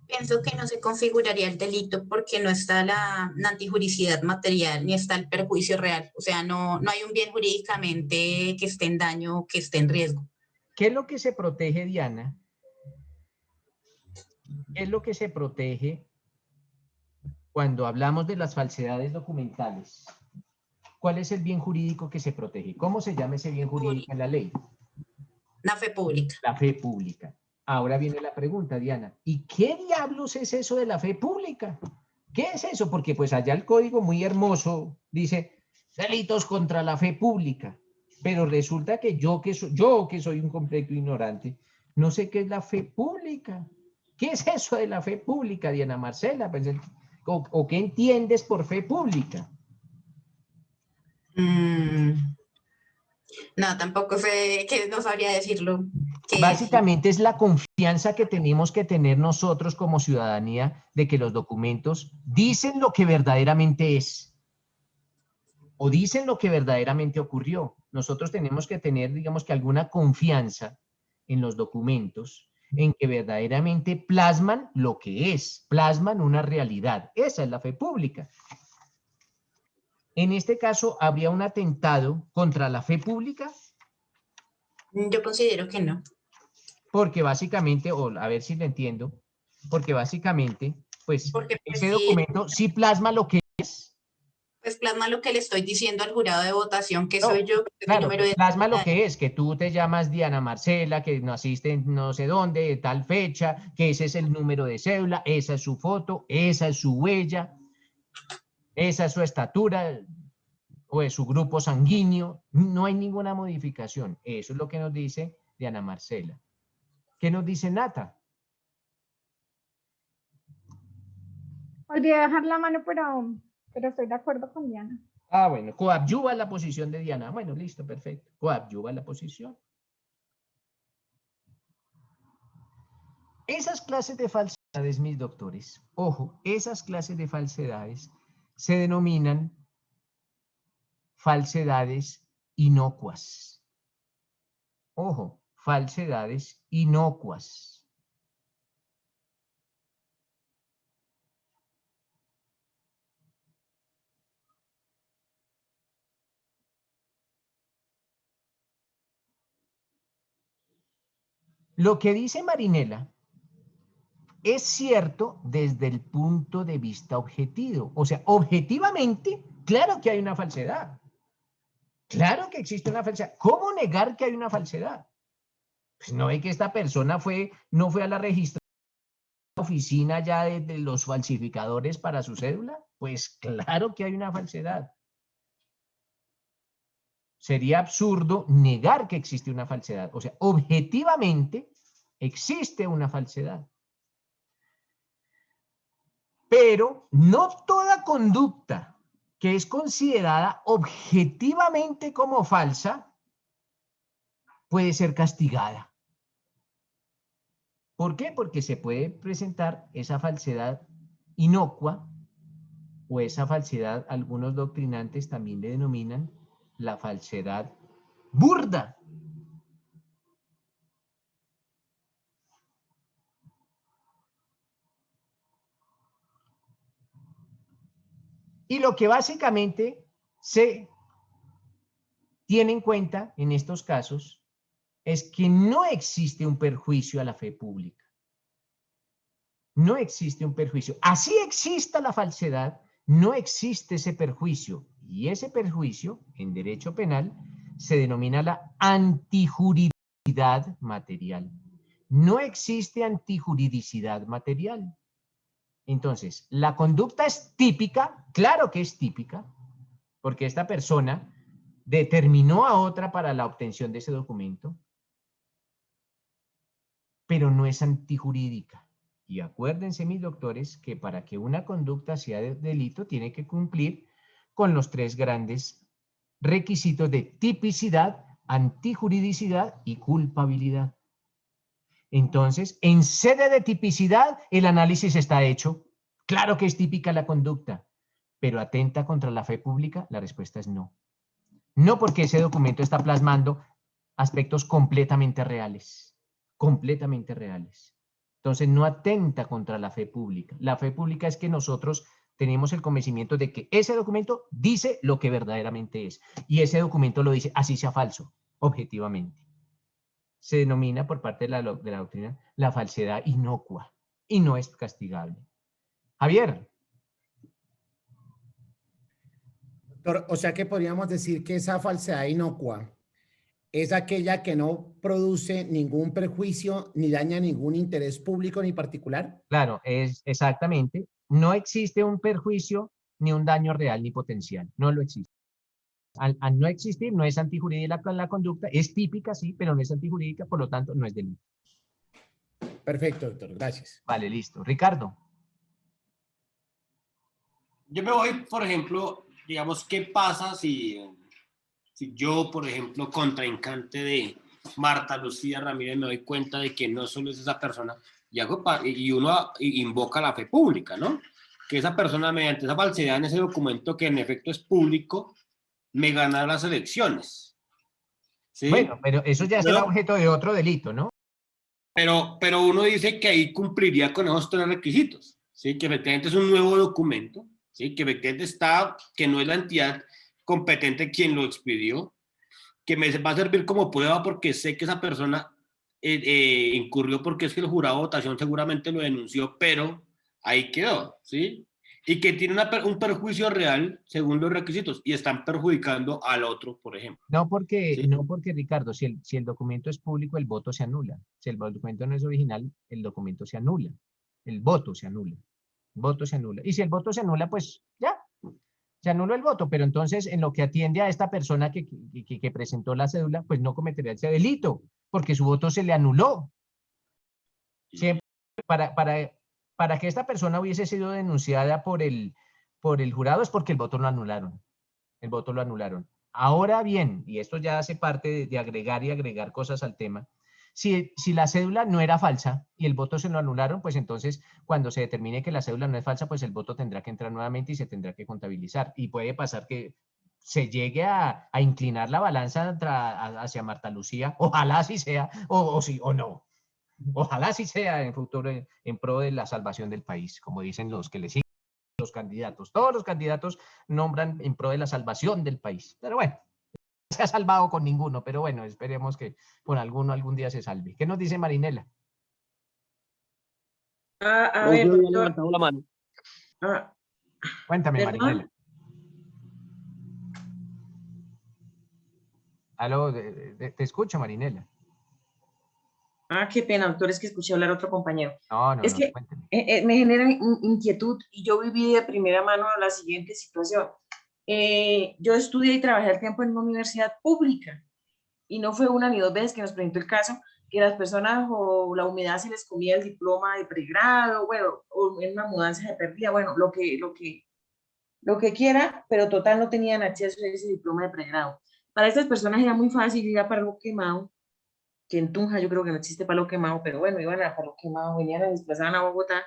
Pienso que no se configuraría el delito porque no está la antijuricidad material ni está el perjuicio real. O sea, no hay un bien jurídicamente que esté en daño o que esté en riesgo. ¿Qué es lo que se protege, Diana? ¿Qué es lo que se protege cuando hablamos de las falsedades documentales? ¿Cuál es el bien jurídico que se protege? ¿Cómo se llama ese bien jurídico en la ley? La fe pública. La fe pública. Ahora viene la pregunta, Diana. ¿Y qué diablos es eso de la fe pública? ¿Qué es eso? Porque pues allá el código muy hermoso dice delitos contra la fe pública. Pero resulta que yo que soy un completo ignorante, no sé qué es la fe pública. ¿Qué es eso de la fe pública, Diana Marcela? Pues, ¿o qué entiendes por fe pública? No, tampoco sé, que no sabría decirlo. Básicamente es la confianza que tenemos que tener nosotros como ciudadanía de que los documentos dicen lo que verdaderamente es o dicen lo que verdaderamente ocurrió. Nosotros tenemos que tener, digamos que alguna confianza en los documentos, en que verdaderamente plasman lo que es, plasman una realidad. Esa es la fe pública. En este caso, ¿habría un atentado contra la fe pública? Yo considero que no. Porque básicamente, o a ver si lo entiendo, porque básicamente, pues, Porque, pues, ese sí, documento sí plasma lo que es. pues plasma lo que le estoy diciendo al jurado de votación, que No, soy yo, que es mi claro, número de plasma lo identidad. que es, que tú te llamas Diana Marcela, que naciste en no sé dónde, de tal fecha, que ese es el número de cédula, esa es su foto, esa es su huella, esa es su estatura o es su grupo sanguíneo. No hay ninguna modificación. Eso es lo que nos dice Diana Marcela. ¿Qué nos dice Nata? Olvidé dejar la mano, pero estoy de acuerdo con Diana. Ah, bueno, coadyuva la posición de Diana. Bueno, listo, perfecto. Coadyuva la posición. Esas clases de falsedades, mis doctores, ojo, esas clases de falsedades se denominan falsedades inocuas. Ojo, falsedades inocuas. Lo que dice Marinela es cierto desde el punto de vista objetivo. O sea, objetivamente, claro que hay una falsedad. Claro que existe una falsedad. ¿Cómo negar que hay una falsedad? Pues no ve que esta persona no fue a la registración de la oficina ya de los falsificadores para su cédula. Pues claro que hay una falsedad. Sería absurdo negar que existe una falsedad. O sea, objetivamente existe una falsedad. Pero no toda conducta que es considerada objetivamente como falsa puede ser castigada. ¿Por qué? Porque se puede presentar esa falsedad inocua o esa falsedad, algunos doctrinantes también le denominan la falsedad burda. Y lo que básicamente se tiene en cuenta en estos casos es que no existe un perjuicio a la fe pública. No existe un perjuicio. Así exista la falsedad, no existe ese perjuicio. Y ese perjuicio, en derecho penal, se denomina la antijuridicidad material. No existe antijuridicidad material. Entonces, la conducta es típica, claro que es típica, porque esta persona determinó a otra para la obtención de ese documento, pero no es antijurídica. Y acuérdense, mis doctores, que para que una conducta sea de delito tiene que cumplir con los tres grandes requisitos de tipicidad, antijuridicidad y culpabilidad. Entonces, en sede de tipicidad, el análisis está hecho. Claro que es típica la conducta, pero atenta contra la fe pública, la respuesta es no. No, porque ese documento está plasmando aspectos completamente reales. Completamente reales. Entonces, no atenta contra la fe pública. La fe pública es que nosotros tenemos el convencimiento de que ese documento dice lo que verdaderamente es. Y ese documento lo dice, así sea falso, objetivamente. Se denomina por parte de la doctrina la falsedad inocua y no es castigable. Javier. Doctor, o sea que podríamos decir que esa falsedad inocua es aquella que no produce ningún perjuicio ni daña ningún interés público ni particular. Claro, es exactamente. No existe un perjuicio ni un daño real ni potencial. No lo existe. Al no existir, no es antijurídica la conducta, es típica, sí, pero no es antijurídica, por lo tanto, no es delito. Perfecto, doctor, gracias. Vale, listo. Ricardo. Yo me voy, por ejemplo, digamos, ¿qué pasa si yo, por ejemplo, contrincante de Marta Lucía Ramírez, me doy cuenta de que no solo es esa persona, y uno invoca la fe pública, ¿no? Que esa persona, mediante esa falsedad en ese documento, que en efecto es público, me gana las elecciones. ¿Sí? Bueno, pero eso ya será objeto de otro delito, ¿no? Pero uno dice que ahí cumpliría con esos tres requisitos, ¿sí? Que efectivamente es un nuevo documento, ¿sí? Que efectivamente que no es la entidad competente quien lo expidió, que me va a servir como prueba porque sé que esa persona incurrió porque es que el jurado de votación seguramente lo denunció, pero ahí quedó, ¿sí? Y que tiene un perjuicio real según los requisitos y están perjudicando al otro, por ejemplo. No porque, ¿sí? no porque Ricardo, si el documento es público, el voto se anula. Si el documento no es original, el documento se anula. El voto se anula. El voto se anula. Y si el voto se anula, pues ya, se anuló el voto. Pero entonces, en lo que atiende a esta persona que presentó la cédula, pues no cometería ese delito, porque su voto se le anuló. Siempre, para que esta persona hubiese sido denunciada por el jurado es porque el voto lo anularon. El voto lo anularon. Ahora bien, y esto ya hace parte de agregar y agregar cosas al tema, si la cédula no era falsa y el voto se lo anularon, pues entonces cuando se determine que la cédula no es falsa, pues el voto tendrá que entrar nuevamente y se tendrá que contabilizar. Y puede pasar que se llegue a inclinar la balanza hacia Marta Lucía, ojalá así sea, o sí o no. Ojalá así sea en futuro en pro de la salvación del país, como dicen los que le siguen los candidatos. Todos los candidatos nombran en pro de la salvación del país. Pero bueno, no se ha salvado con ninguno, pero bueno, esperemos que con alguno algún día se salve. ¿Qué nos dice Marinela? A ver, había doctor. levantado la mano. Cuéntame, ¿Perdón? Marinela. Aló, te escucho, Marinela. Qué pena, doctor, es que escuché hablar a otro compañero. No, Es que cuéntame. me genera inquietud y yo viví de primera mano la siguiente situación. Yo estudié y trabajé al tiempo en una universidad pública y no fue una ni dos veces que nos presentó el caso que las personas o la humedad se les comía el diploma de pregrado, bueno, o en una mudanza se perdía, bueno, lo que quiera, pero total no tenían acceso a ese diploma de pregrado. Para estas personas era muy fácil ir a Palo Quemado, que en Tunja yo creo que no existe Palo Quemado, pero bueno, iban a Palo Quemado, venían a desplazaban a Bogotá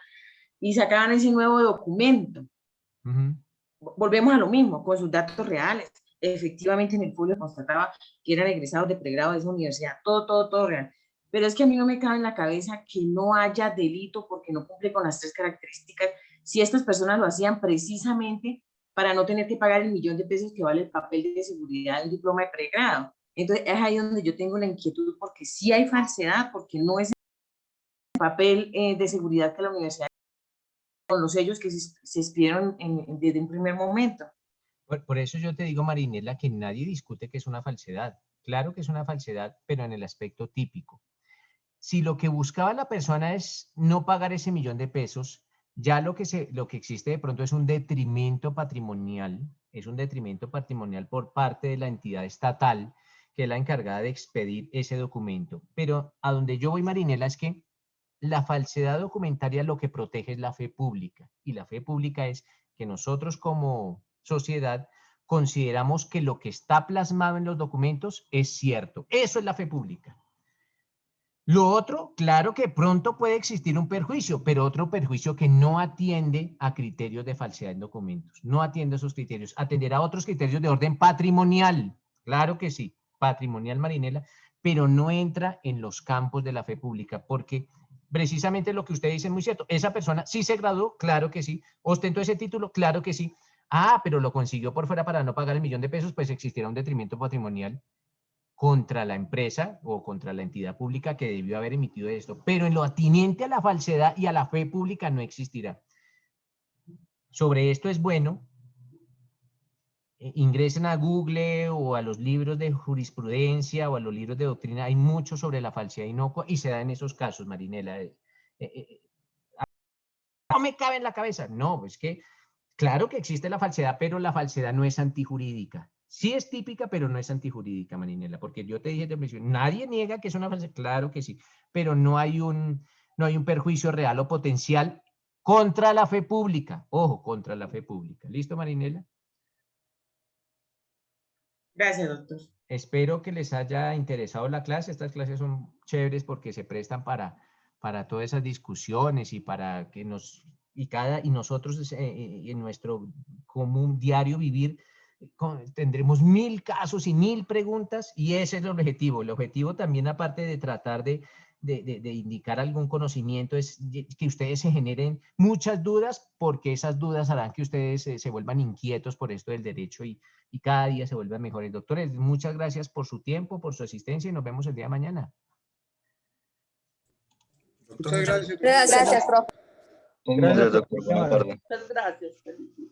y sacaban ese nuevo documento. Volvemos a lo mismo, con sus datos reales. Efectivamente en el folio constataba que eran egresados de pregrado de esa universidad, todo real. Pero es que a mí no me cabe en la cabeza que no haya delito porque no cumple con las tres características, si estas personas lo hacían precisamente para no tener que pagar el $1.000.000 que vale el papel de seguridad del diploma de pregrado. Entonces es ahí donde yo tengo la inquietud, porque sí hay falsedad, porque no es el papel de seguridad que la universidad con los sellos que se expidieron desde un primer momento. Por eso yo te digo, Marinela, que nadie discute que es una falsedad. Claro que es una falsedad, pero en el aspecto típico. Si lo que buscaba la persona es no pagar ese $1.000.000, ya lo que existe de pronto es un detrimento patrimonial, por parte de la entidad estatal que es la encargada de expedir ese documento. Pero a donde yo voy, Marinela, es que la falsedad documentaria lo que protege es la fe pública. Y la fe pública es que nosotros como sociedad consideramos que lo que está plasmado en los documentos es cierto. Eso es la fe pública. Lo otro, claro que pronto puede existir un perjuicio, pero otro perjuicio que no atiende a criterios de falsedad en documentos. No atiende a esos criterios. Atenderá a otros criterios de orden patrimonial. Claro que sí, patrimonial, Marinela, pero no entra en los campos de la fe pública, porque precisamente lo que usted dice es muy cierto. Esa persona sí se graduó, claro que sí. Ostentó ese título, claro que sí. Pero lo consiguió por fuera para no pagar el $1.000.000, pues existirá un detrimento patrimonial contra la empresa o contra la entidad pública que debió haber emitido esto. Pero en lo atiniente a la falsedad y a la fe pública no existirá. Sobre esto es bueno, ingresen a Google o a los libros de jurisprudencia o a los libros de doctrina, hay mucho sobre la falsedad inocua y se da en esos casos, Marinela. No me cabe en la cabeza. No, es que claro que existe la falsedad, pero la falsedad no es antijurídica. Sí es típica, pero no es antijurídica, Marinela, porque yo te dije de principio, nadie niega que es una falsedad, claro que sí, pero no hay un perjuicio real o potencial contra la fe pública. Ojo, contra la fe pública. ¿Listo, Marinela? Gracias, doctor. Espero que les haya interesado la clase. Estas clases son chéveres porque se prestan para todas esas discusiones y para que nosotros en nuestro común diario vivir tendremos 1000 casos y 1000 preguntas y ese es el objetivo. El objetivo también, aparte de tratar de indicar algún conocimiento, es que ustedes se generen muchas dudas, porque esas dudas harán que ustedes se vuelvan inquietos por esto del derecho y cada día se vuelvan mejores. Doctores, muchas gracias por su tiempo, por su asistencia y nos vemos el día de mañana. Muchas gracias. Gracias, profe. Gracias, doctor. Buenas tardes. Muchas gracias. Feliz día.